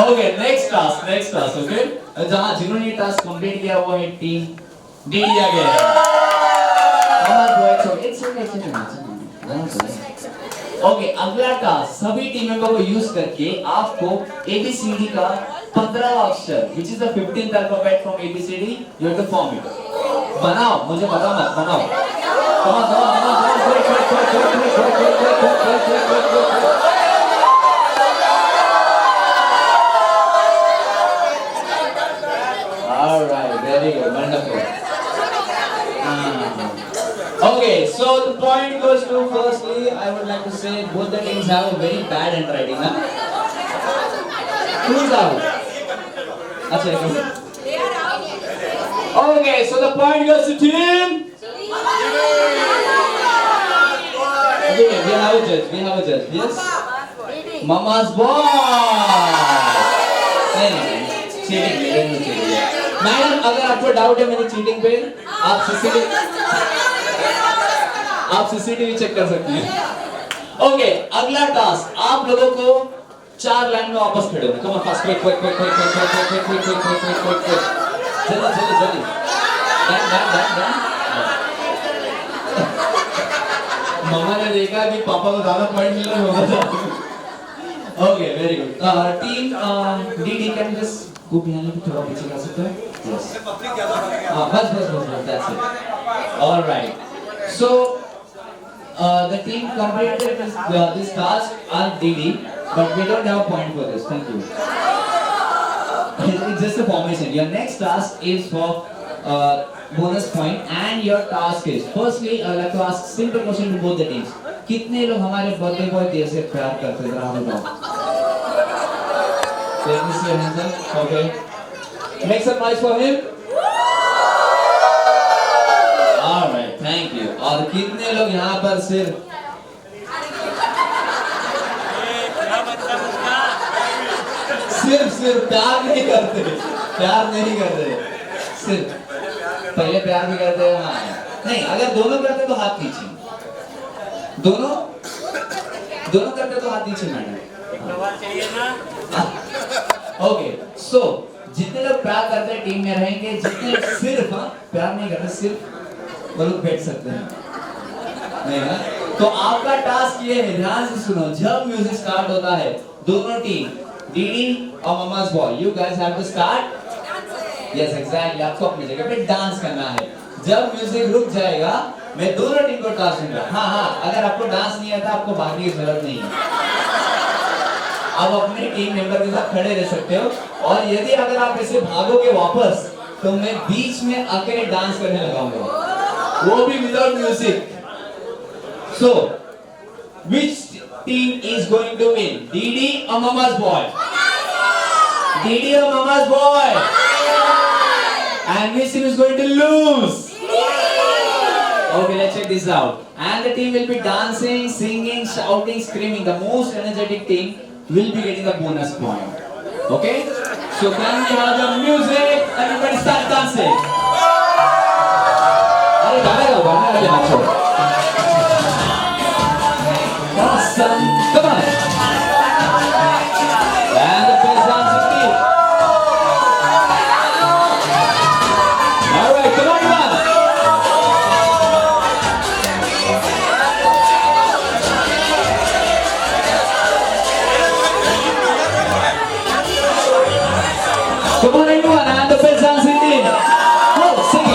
Okay, next task. ओके, जहाँ जिन्होंने ये टास्क कंप्लीट किया वो है टीम डीडी आ गया. ओके, अगला टास्क सभी टीम मेंबर को यूज करके आपको ABCD का 15 अक्षर which is the 15th alphabet from ABCD you have to form it. बनाओ, मुझे पता मत बनाओ. Come on. All right, very good, wonderful. Okay, so the point goes to, firstly, I would like to say both the teams have a very bad handwriting. Who's out? Okay, so the point goes to team. Okay, we have a judge. Yes. Mama's boy. नहीं, cheating. Madam, अगर आपको doubt है मेरी cheating पे, आप CCTV check कर सकती हैं. ओके, अगला टास्क आप लोगों को 4 लाइन में वापस खड़े होना. Come on, fast, quick. जल्दी. मम्मा ने देखा कि पापा को ज्यादा पॉइंट मिल रहा है। Okay very good. Team DD can just go behind, थोड़ा पीछे जा सकते हैं? यस बस that's it. Alright so the team completed this task on DD, but we don't have a point for this. Thank you. It's just a formation. Your next task is for bonus point, and your task is firstly I would like to ask simple question to both the teams. कितने लोग हमारे birthday boy देव से प्यार करते हैं? जरा हमें बताओ। Let me see your hands up. Okay. Make some noise for him. Alright, thank you. और कितने लोग यहाँ पर सिर्फ प्यार नहीं करते, सिर्फ पहले प्यार भी करते हैं? हाँ नहीं, अगर दोनों करते तो हाथ नीचे, दोनों करते तो हाथ नीचे मैडम। ओके सो जितने लोग प्यार करते हैं टीम में रहेंगे, जितने लोग सिर्फ प्यार नहीं करते सिर्फ वो लोग बैठ सकते हैं, नहीं ना? तो आपका टास्क ये है, ध्यान से सुनो, जब म्यूजिक स्टार्ट होता है दोनों टीम डीडी और mama's boy, you guys have to start. Yes exactly, आपको अपनी जगह पे डांस करना है। जब म्यूजिक रुक जाएगा मैं दोनों टीम को टास्क दूंगा। हाँ, अगर आपको डांस नहीं आता आपको भागने की जरूरत नहीं है, आप अपने टीम मेंबर के साथ खड़े रह सकते हो। और यदि अगर आप ऐसे भागोगे वापस तो मैं बीच में अकेले डांस करने लगाऊंगा, वो भी without music. So which team is going to win, DD or Mama's boy? DD or Mama's boy? And which team is going to lose? Okay, let's check this out. And the team will be dancing, singing, shouting, screaming. The most energetic team will be getting the bonus point. Okay? So can we have the music? Everybody start dancing. अरे गाना गाओ, गाना गा नाचो। Awesome. Come on. And the best dancing team. All right, come on, come on. Come on, everyone, and the best dancing team. Go, sing it.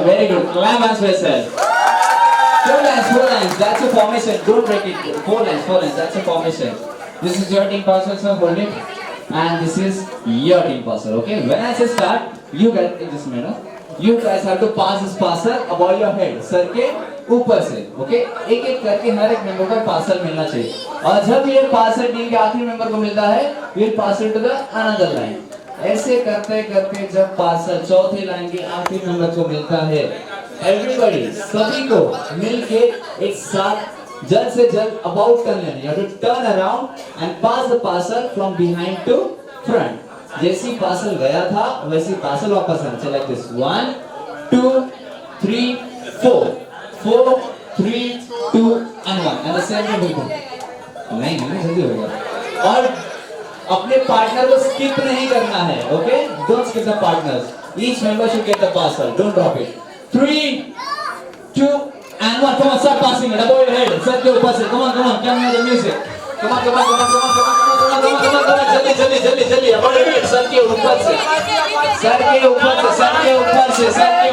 Very good. Clam hands for yourself. Four lines. That's a formation. Don't break it. Four lines. That's a formation. This is your team parcel, so hold it. And this is your team parcel. Okay. When I say start, you guys in this manner. You guys have to pass this parcel above your head. Sir के ऊपर से. Okay. एक करके हर एक member को parcel मिलना चाहिए. और जब ये पार्सल टीम के आखिरी मेंबर को मिलता है, we'll pass it to the another line. ऐसे करते करते जब पार्सल चौथी लाइन के आखिरी नंबर को मिलता है, एवरीबॉडी सभी को मिलके एक साथ जल्द से जल्द अबाउट टर्न लेना। You have to turn around and pass the parcel from behind to front. जैसी पार्सल गया था वैसी पार्सल वापस आना चाहिए। Like this 1 2 3 4 4 3 2 and 1 and the same way बिल्कुल नहीं जल्दी हो गया। और अपने पार्टनर को स्किप नहीं करना है। Okay, don't skip the partners. Each member should get the parcel, don't drop it. 3 2 and 1, come on, start passing it above your head, sir के ऊपर से। come on, can you hear the music? come on, जल्दी above your head, sir के ऊपर से, sir के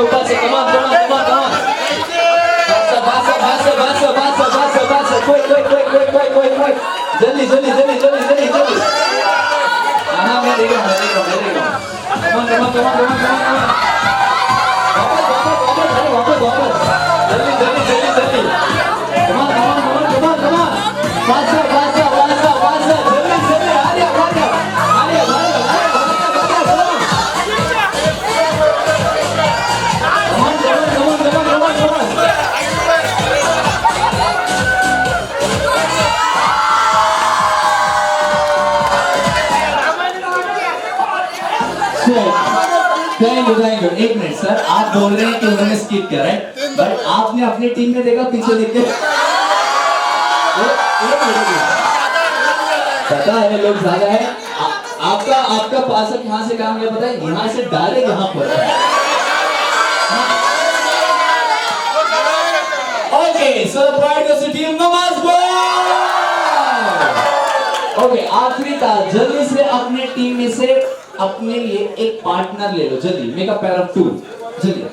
ऊपर से। come on, कोई जल्दी। हाँ, मैं देखो। come on, वापस, जल्दी। come on, faster, जल्दी, Alia, come on, thank you. एक मिनट सर, आप बोल रहे हैं कि उन्होंने स्किप किया राइट, बट आपने अपनी टीम में देखा पीछे देख के पता है लोग ज्यादा है। आपका पासर यहाँ से काम किया पता है, यहाँ से डायरेक्ट यहाँ पर। Okay so the point goes to team mama's boy. Okay आखिरी था, जल्दी से अपने टीम में से अपने लिए एक पार्टनर ले लो, जल्दी मेक अ पेयर ऑफ 2 जल्दी।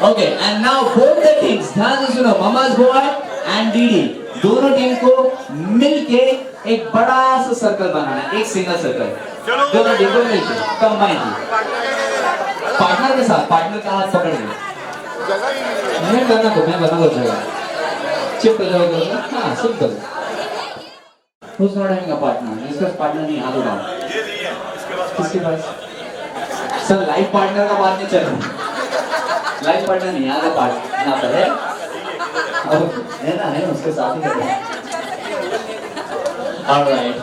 Okay and now both the teams, ध्यान से सुनो, ममाज बॉय एंड डीडी दोनों टीम को मिलके एक बड़ा सा सर्कल बनाना है, एक सिंगल सर्कल, दोनों टीम को मिलके कंबाइन। पार्टनर के साथ, पार्टनर का हाथ पकड़ के मैं बना दो जगह चिप कर जाओगे। हाँ simple. Who's not having a partner? जिसका पार्टनर नहीं, हाथ उठाओ। किसके पास? सर लाइफ पार्टनर का बात नहीं चल रहा, लाइफ पार्टनर नहीं, यहाँ का पार्टनर यहाँ पर है, अब है ना, है उसके साथ ही कर रहे हैं। Alright,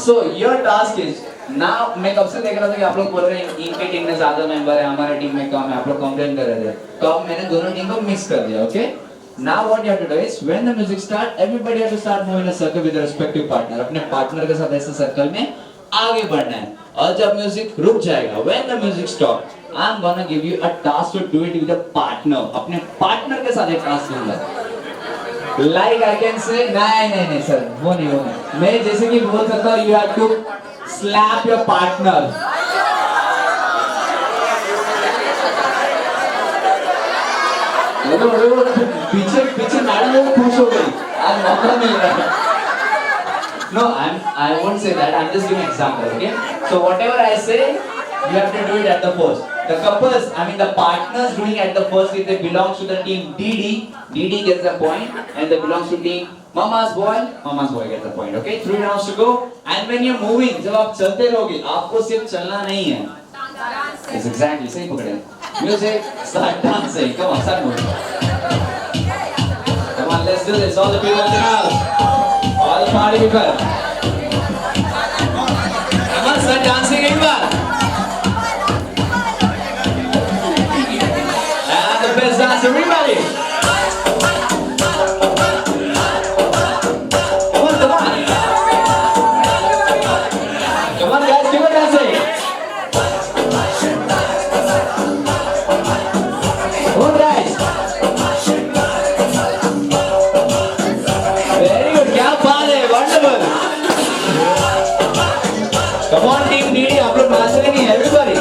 so your task is now, मैं कब से देख रहा था कि आप लोग बोल रहे हैं इनके टीम में ज्यादा मेंबर है, हमारे टीम में कम है, आप लोग कंप्लेन कर रहे थे, तो अब मैंने दोनों टीम को मिक्स कर दिया। Okay now what you have to do is when the music start everybody have to start moving in a circle with their respective partner, अपने पार्टनर के साथ ऐसे सर्कल में आगे बढ़ना है। और जब म्यूजिक रुक जाएगा, when the music stop I'm gonna give you a task to do it with a partner, अपने पार्टनर के साथ एक टास्क दूंगा। like I can say नहीं सर वो नहीं, मैं जैसे कि बोल सकता हूँ you have to slap your partner। पीछे मैडम लोग खुश हो गई, आज मौका मिल रहा है। No, I won't say that. I'm just giving an example, okay? So whatever I say, you have to do it at the first. The couples, I mean the partners doing at the first, if they belongs to the team DD gets the point, and they belongs to team Mama's boy gets the point, okay? 3 rounds to go, and when you're moving, जब आप चलते रहोगे, आपको सिर्फ चलना नहीं है। Yes, exactly, सही पकड़े। Music, start dancing. Come on, start moving. Come on, let's do this. All the people in the house, all the party people. Come on, start dancing एक बार। And the best dance, everybody. Come on. Come on, guys, keep on dancing. Come on team DD, आप लोग नाच रहे नहीं, everybody.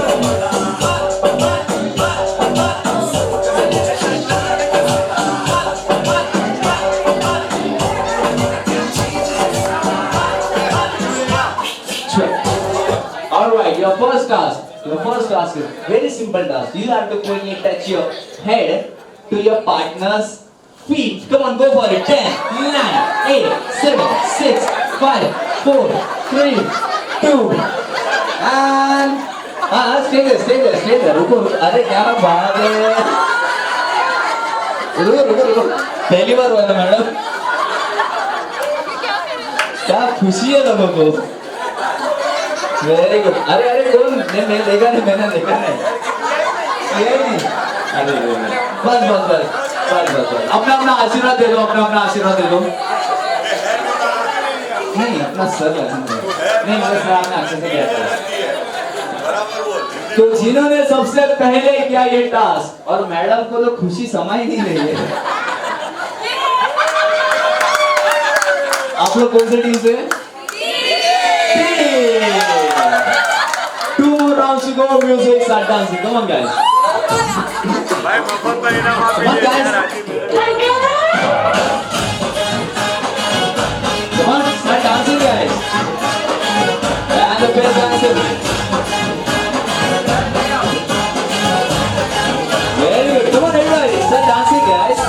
Alright, your first task is very simple task. You have to quickly touch your head to your partner's feet. Come on, go for it. 10, 9, 8, 7, 6, 5, 4, 3, 2 and stay there. रुको, अरे क्या बात है, रुको, पहली बार हुआ ना मैडम, क्या खुशी है लोगों को। Very good. अरे कौन, मैंने देखा नहीं, ये नहीं, अरे बस अपना आशीर्वाद दे दो, नहीं अपना सर नहीं, मेरे सर आपने अच्छे से किया था। तो जिन्होंने सबसे पहले किया ये टास्क, और मैडम को तो खुशी समा ही नहीं रही है। आप लोग कौन सी टीम से? 2 more rounds to go. Music, start dancing. Come on guys. Come on guys. Come on, start dancing guys. And the best dancer. Very good. Come on everybody, start dancing guys.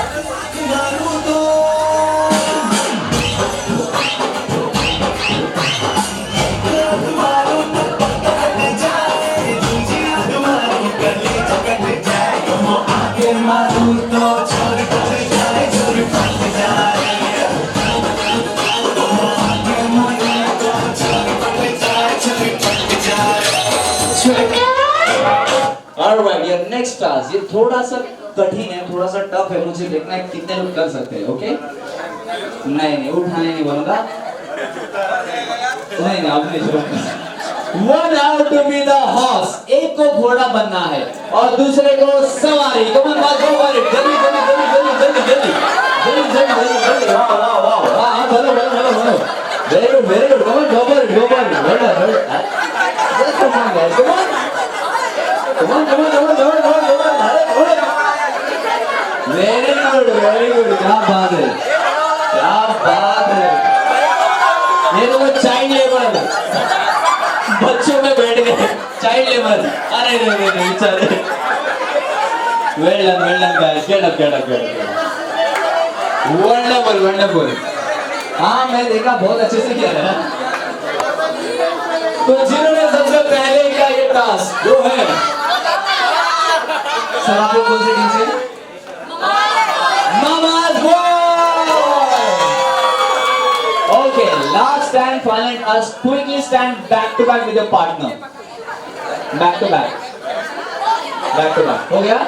Chali stars, ये थोड़ा सा कठिन है, थोड़ा सा tough है, मुझे देखना है कितने लोग कर सकते हैं, ओके? नहीं उठाने नहीं बोलूंगा, नहीं अब नहीं छोड़ूंगा। One out to be the horse, एक को घोड़ा बनना है और दूसरे को सवारी। Come on, go for it, जल्दी जल्दी जल्दी जल्दी जल्दी जल्दी जल्दी जल्दी जल्दी जल्दी, वाह वाह वाह, हाँ बोलो बोलो बोलो बोलो, very good very good, come on go for it well done well done, just come on guys, come on come on come on come on come on come on, very good, क्या बात है, क्या बात है, ये तो child labour बच्चों में बैठ गए, चाइल्ड लेबर, अरे रे बेचारे, well done guys, get up, wonderful, हाँ मैं देखा बहुत अच्छे से किया है। तो जिन्होंने सबसे पहले किया ये टास्क वो है, सर आप लोग कौन से टीम से? Mama's boy! Okay, last and final task, quickly stand back to back with your partner. Back to back. हो गया?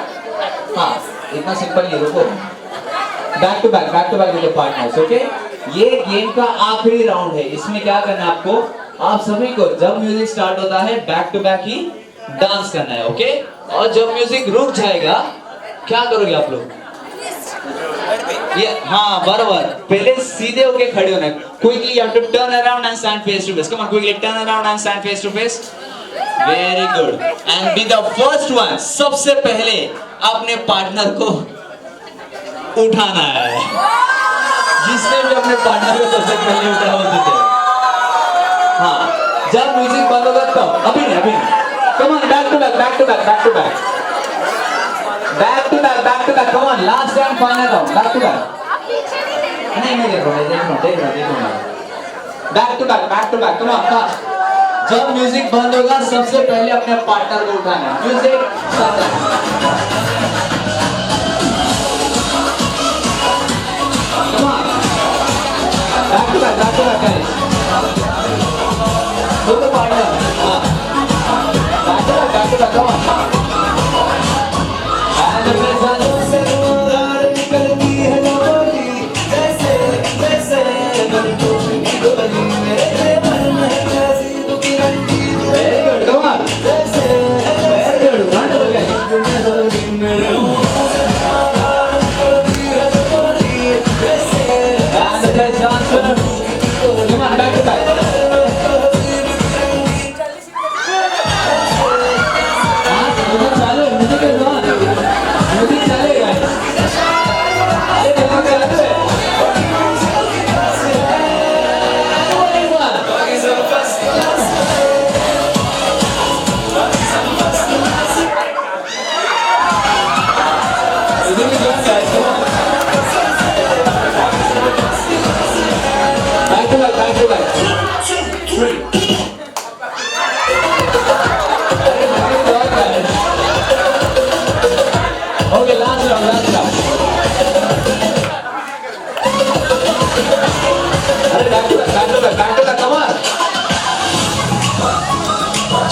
हाँ, इतना सिंपल नहीं, रुको। Back to back with your partners, okay? ये गेम का आखिरी राउंड है, इसमें क्या करना है आपको? आप सभी को जब म्यूजिक स्टार्ट होता है बैक टू बैक ही डांस करना है, ओके? और जब म्यूजिक रुक जाएगा क्या करोगे आप लोग? ये हाँ बराबर, पहले सीधे होके खड़े होना है। Quickly you have to turn around and stand face to face. Come on, quickly turn around and stand face to face. Very good. And be the first one. सबसे पहले अपने पार्टनर को उठाना है। जिसने भी अपने पार्टनर को सबसे पहले उठाया वो जीते। हाँ, जब म्यूजिक बंद होगा तब, अभी नहीं। Come on, back to back. Come on, last and final round. Back to back. नहीं देखो। Back to back. Come on, fast. जब म्यूजिक बंद होगा सबसे पहले अपने पार्टनर को उठाना है। Music start. Come on. Back to back guys. Go to partner. Back to back. Come on. And the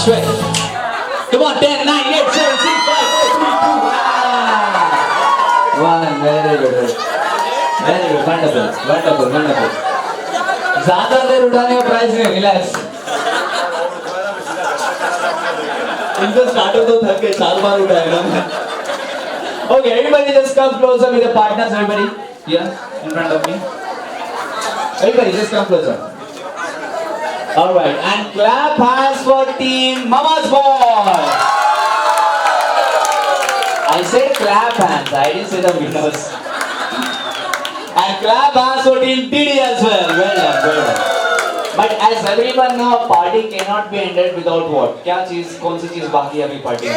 Come on, 10, 9, 8, 7, 6, 5, 4, 3, 2, 1. Very good. Wonderful. ज़्यादा देर उठाने का प्राइस नहीं, रिलैक्स। इनको स्टार्टर तो थक के 4 बार उठाएगा। Okay, everybody just come closer with the partners. Everybody, here in front of me. Everybody just come closer. All right, and clap hands for team Mama's Boy. I said clap hands, I didn't say the winners. And clap hands for team TD as well. Well done. But as everyone know, a party cannot be ended without what? क्या चीज, कौन सी चीज बाकी है अभी party में?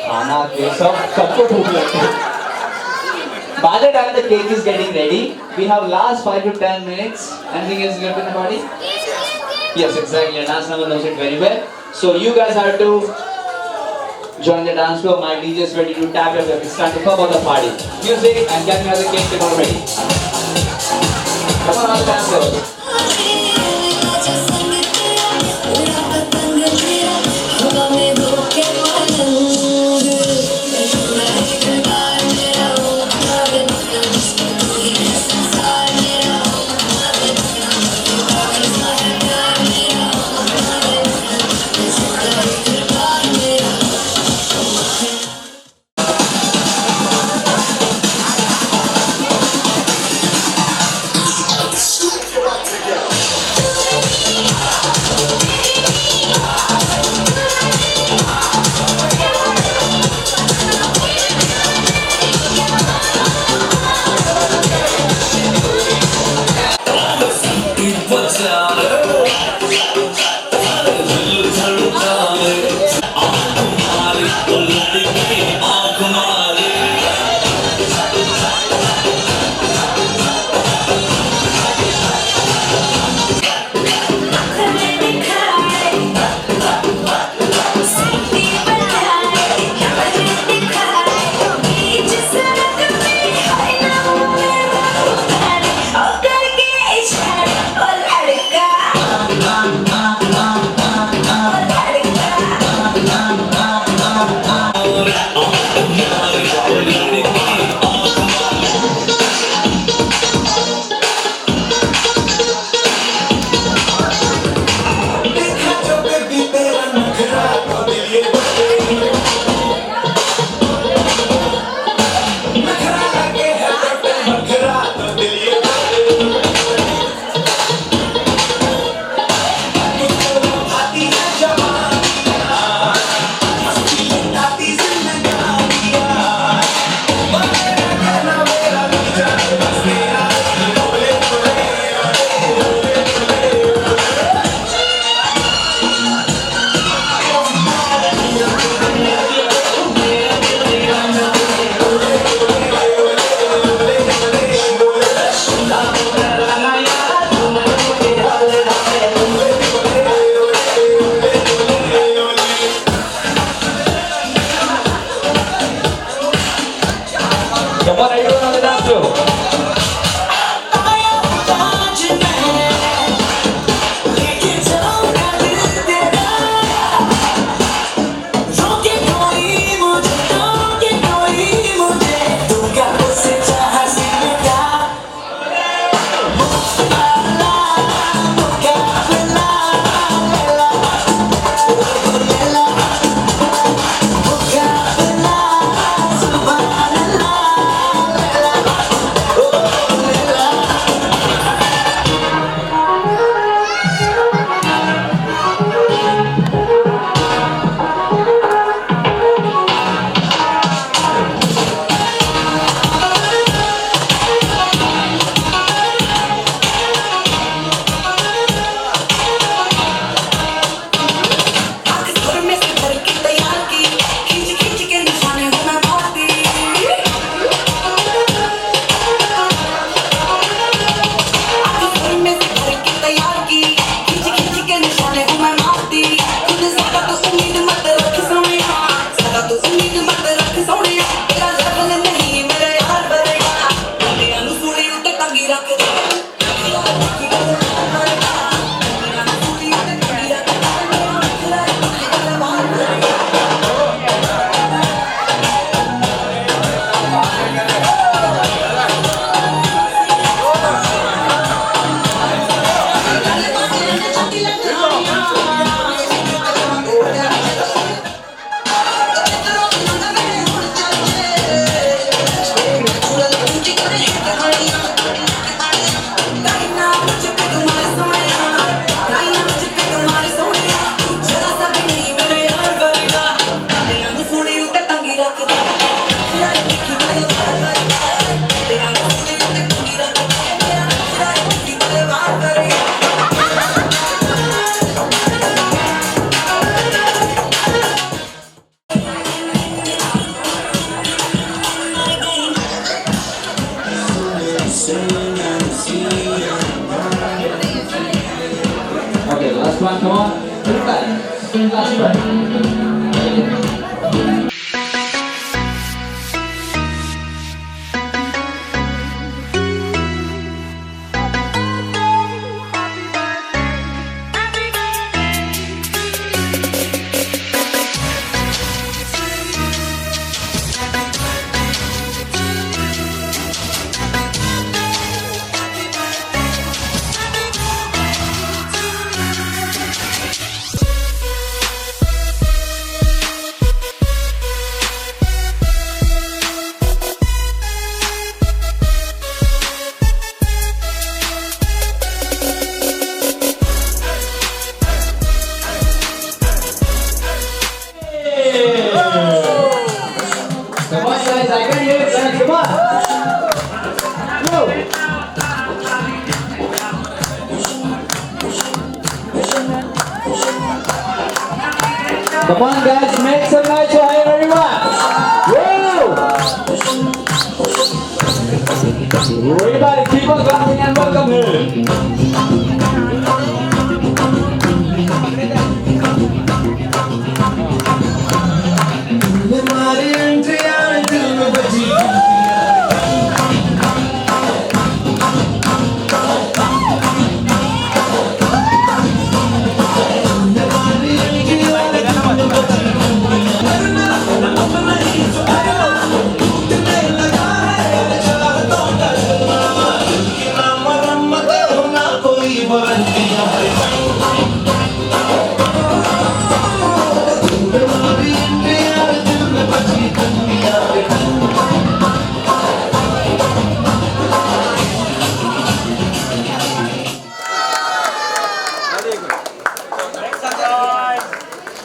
खाना के सबको भूख लगती है. By the time the cake is getting ready, we have last 5 to 10 minutes. Anything else left in the party? Yes, exactly. Dance number knows it very well. So you guys have to join the dance floor. My DJ is ready to tap your feet. It's time to come on the party. Music and get me the cake all ready. Come on, all the dancers. We're come on. Put it back. Last breath. Come on, guys, I can hear it, guys. Come on. Go. Come on, guys, make some noise for him, everyone. Woo! Everybody, keep on clapping and welcome him.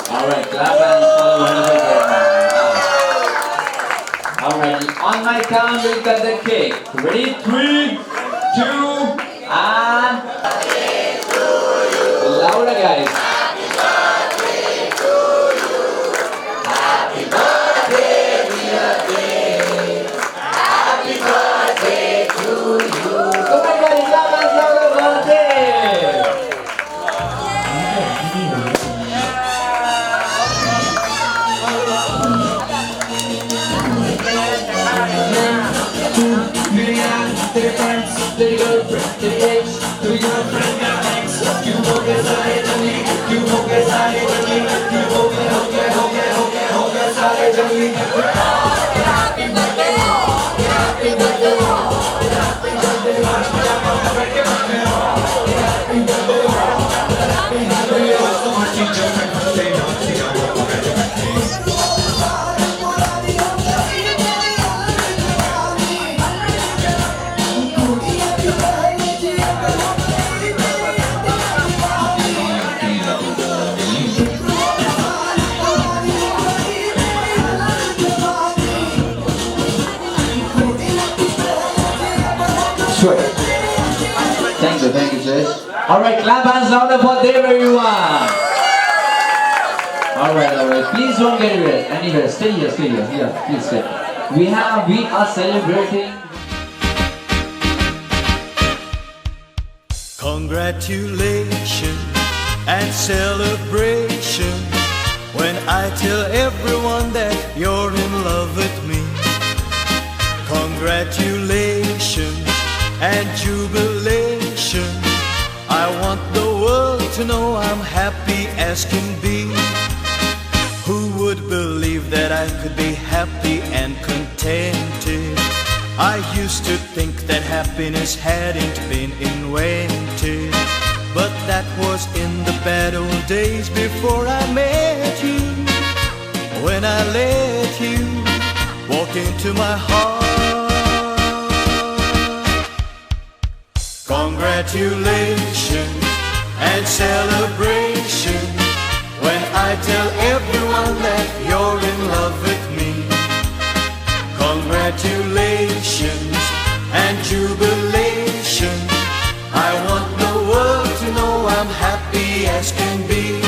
Alright, clap hands for the wonderful performance. Alright, on my count, we'll cut the cake. Ready? 3, 2, and... Louder, guys. Happy birthday to you. Happy birthday, dear Dave. Happy birthday to you. Come on, guys, clap hands for the birthday. Sure. Thank you, Jess. Alright, clap hands louder for Dave, everyone. Alright. Please don't get anywhere. Stay here. Here, please stay. We are celebrating. Congratulations and celebration when I tell everyone that you're in love with me. Congratulations and jubilation. I want the world to know I'm happy as can be. Who would believe that I could be happy and contented? I used to think that happiness hadn't been invented, but that was in the bad old days before I met you. When I let you walk into my heart. Congratulations and celebration when I tell everyone that you're in love with me. Congratulations and jubilation. I want the world to know I'm happy as can be.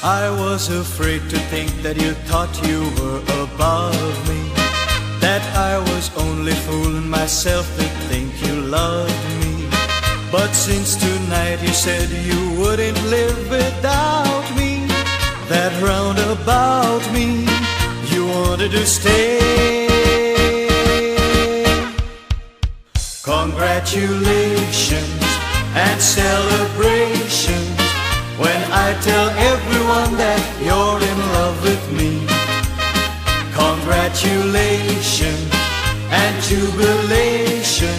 I was afraid to think that you thought you were above me, that I was only fooling myself to think you loved me. But since tonight you said you wouldn't live without me, that roundabout me you wanted to stay. Congratulations and celebrations when I tell everyone that you're in love with me. Congratulations and jubilation,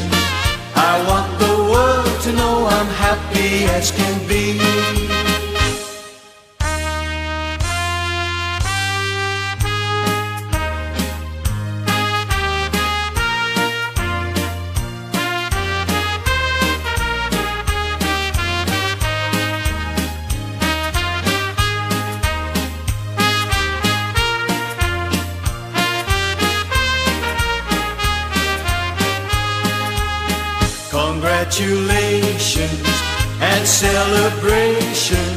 I want the world to know I'm happy as can be. Congratulations and celebration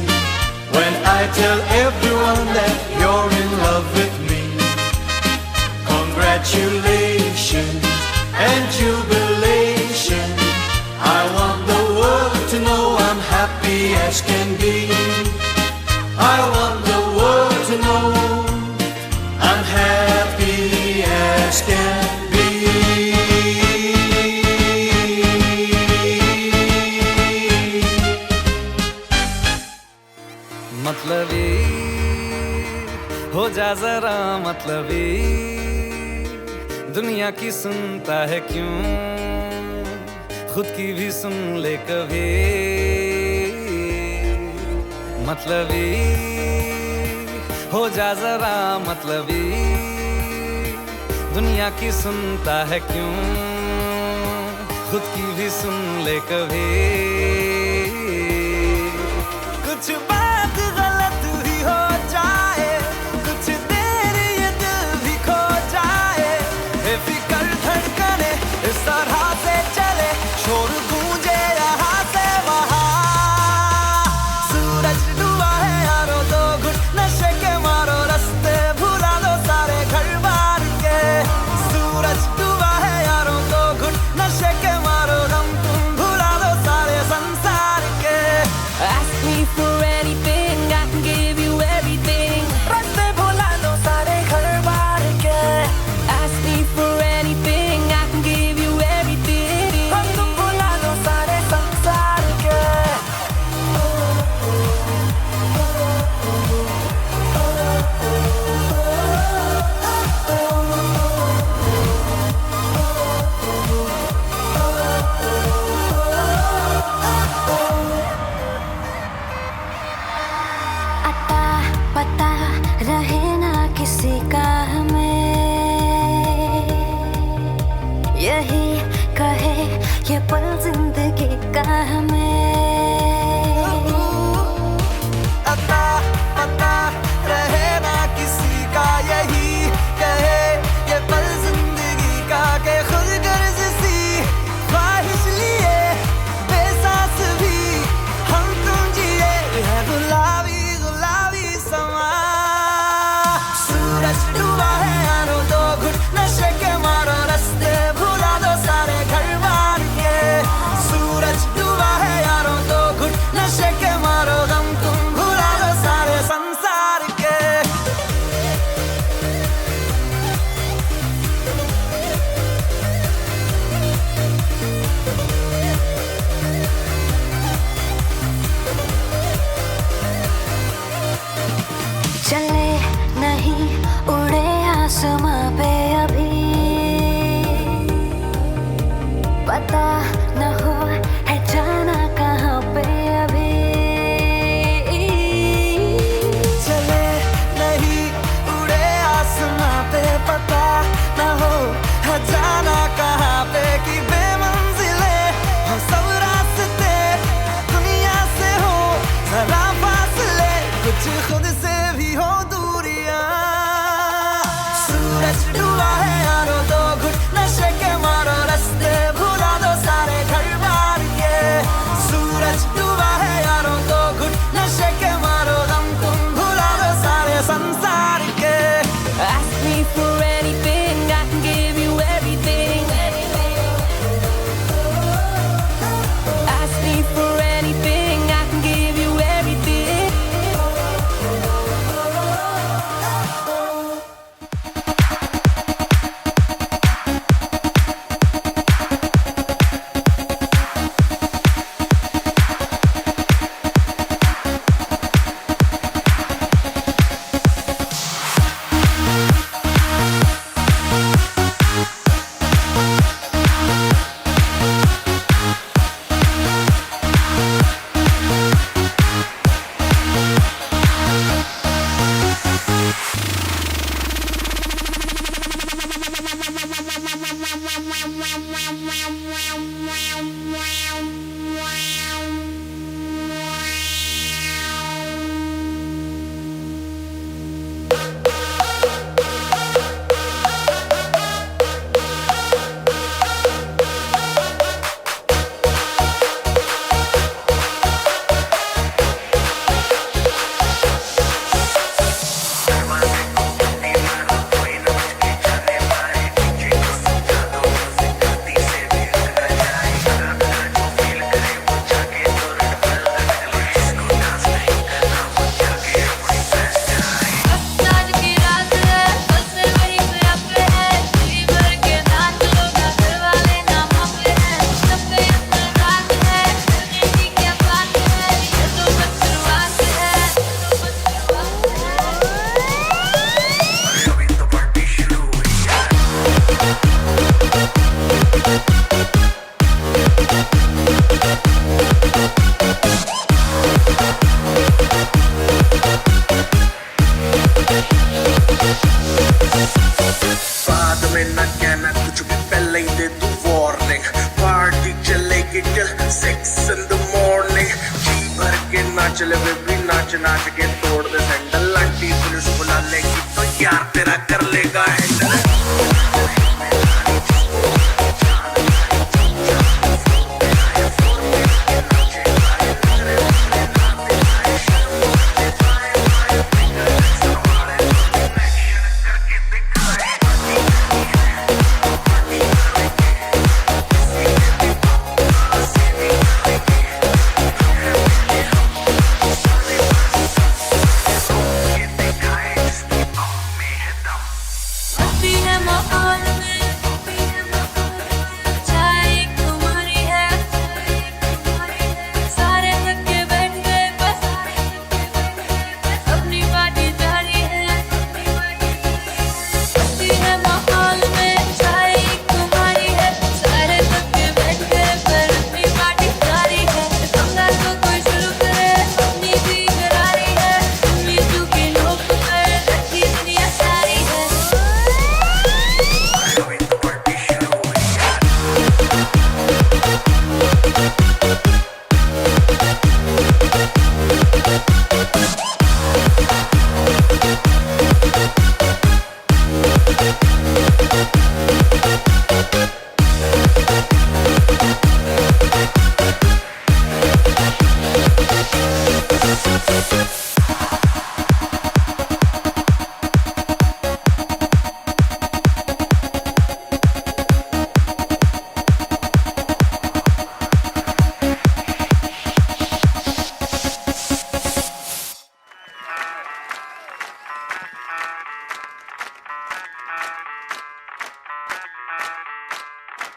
when I tell everyone that you're in love with me. Congratulations and jubilation, I want the world to know I'm happy as can be. I want the world to know I'm happy as can be. मतलबी हो जा जरा मतलबी, दुनिया की सुनता है क्यों, खुद की भी सुन ले कभी। मतलबी हो जा जरा मतलबी, दुनिया की सुनता है क्यों, खुद की भी सुन ले कभी। कुछ बात गलत ही हो जाए, कुछ देर ये दिल भी खो जाए, बेफिक्र धड़कने इस तरह से चले, शोर गूंजे यहाँ से वहाँ। सूरज डूबा है यारो, दो घुट नशे के मारो, रास्ते भुला दो सारे घर बार के। सूरज डूबा है यारो, दो घुट नशे के मारो, गम तुम भुला दो सारे संसार के। Ask me for any ले बेबी नाच नाच के तोड़ दे सैंडल आंटी पुलिस बुला लेगी तो यार तेरा कर लेगा हैंडल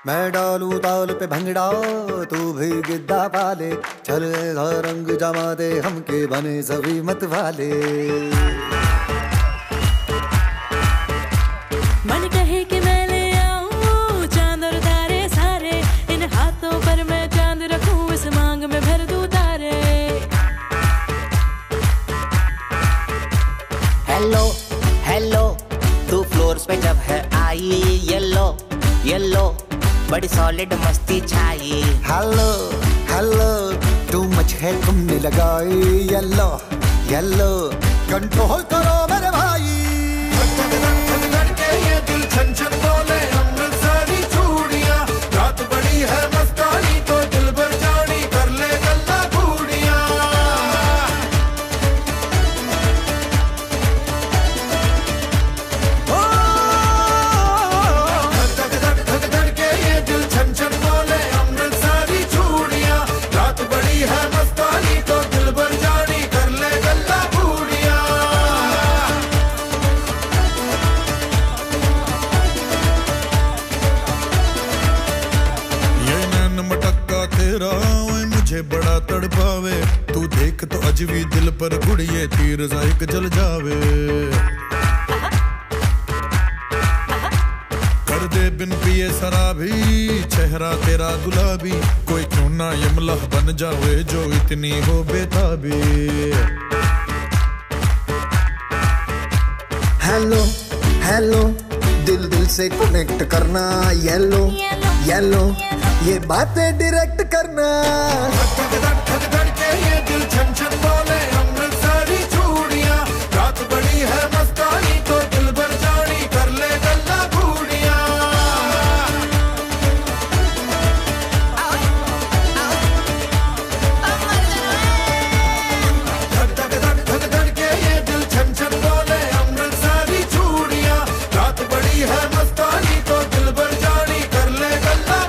मैं डालू ताल पे भंगड़ा तू भी गिद्दा पाले चल ऐसा रंग जमा दे हमके बने सभी मत वाले मन कहे कि मैं ले आऊं चांद और तारे सारे इन हाथों पर मैं चांद रखूं इस मांग में भर दूं तारे हेलो हेलो तू फ्लोर पे जब है आई येलो येलो बड़ी सॉलिड मस्ती छाई हेलो हेलो टू मच है तुमने लगाई येलो येलो कंट्रोल करो मेरे भाई ये दिल छन छन बोले अमृतसरी चूड़ियां रात बड़ी है मस्तानी तो दिल भर जानी कर ले गल्ला बूढ़ियां बड़ा तड़पावे तू देख तो अजवी दिल पर गुड़िए तीर जायक जल जावे कर दे बिन पिए शराबी चेहरा तेरा गुलाबी कोई क्यों ना यमला बन जावे जो इतनी हो बेताबी हेलो हेलो दिल दिल से कनेक्ट करना येलो येलो ये बातें डायरेक्ट करना ये दिल छन छन बोले अमृतसरी चूड़ियां रात बड़ी है मस्तानी तो दिल भर जानी कर ले गल्ला बूढ़ियां धक धक के ये दिल छन छन बोले अमृतसरी चूड़ियां रात बड़ी है मस्तानी तो दिल भर जानी कर ले गल्ला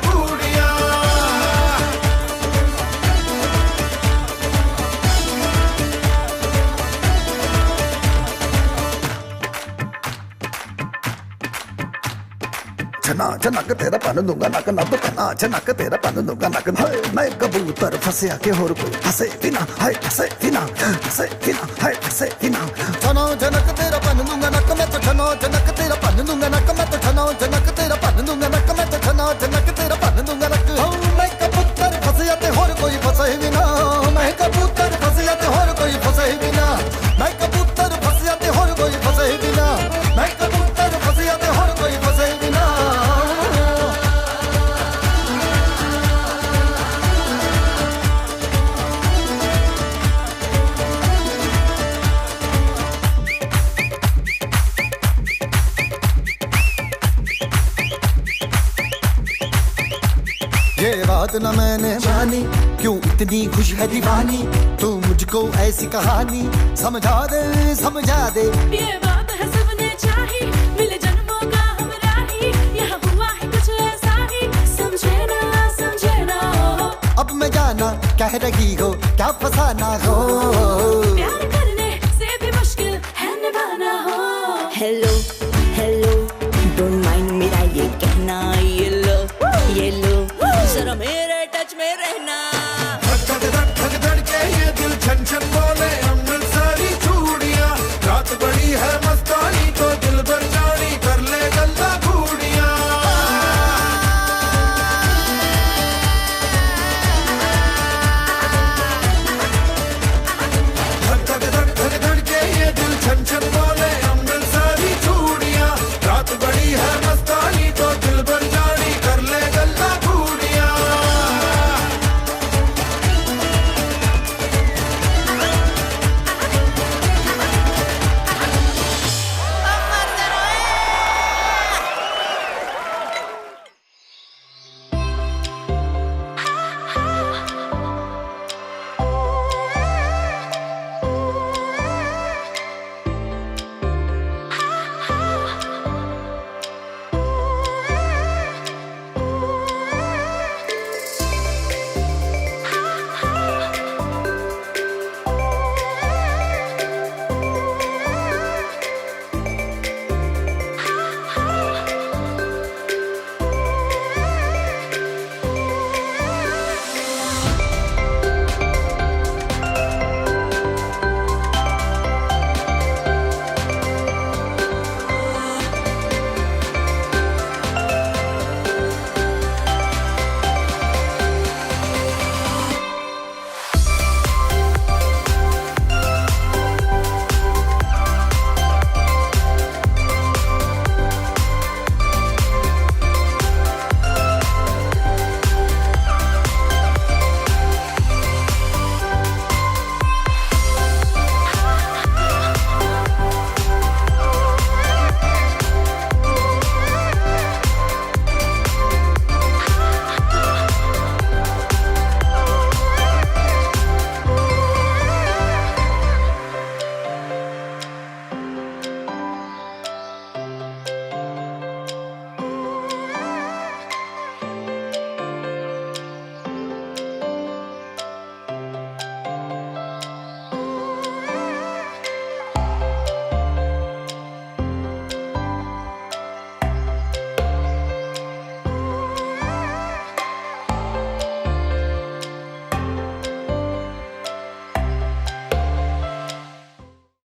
छना छनक तेरा पन दूंगा नक नब कना छनक तेरा पन दूंगा नक हाय मैं कबूतर फंसे आके और कोई फंसे बिना हाय फंसे बिना हाय फंसे बिना छनो छनक तेरा पन दूंगा नक मैं तो छनो छनक तेरा पन दूंगा नक मैं तो छनो छनक तेरा पन दूंगा नक मैं तो छनो छनक तेरा पन दूंगा नक मैं कबूतर फंसे आते और कोई फंसे बिना मैं कबूतर फंसे आते और कोई फंसे बिना मैं कबूतर फंसे आते और कोई फंसे बिना मैं कबूतर फंसे आते और कोई फंसे बिना ये बात न मैंने मानी, क्यों इतनी खुश है दीवानी, तू मुझको ऐसी कहानी समझा दे। ये बात है सबने चाही, मिले जन्मों का हम राही, यहाँ हुआ है कुछ ऐसा ही, समझे ना। अब मैं जाना कह रही हो, क्या फसाना हो।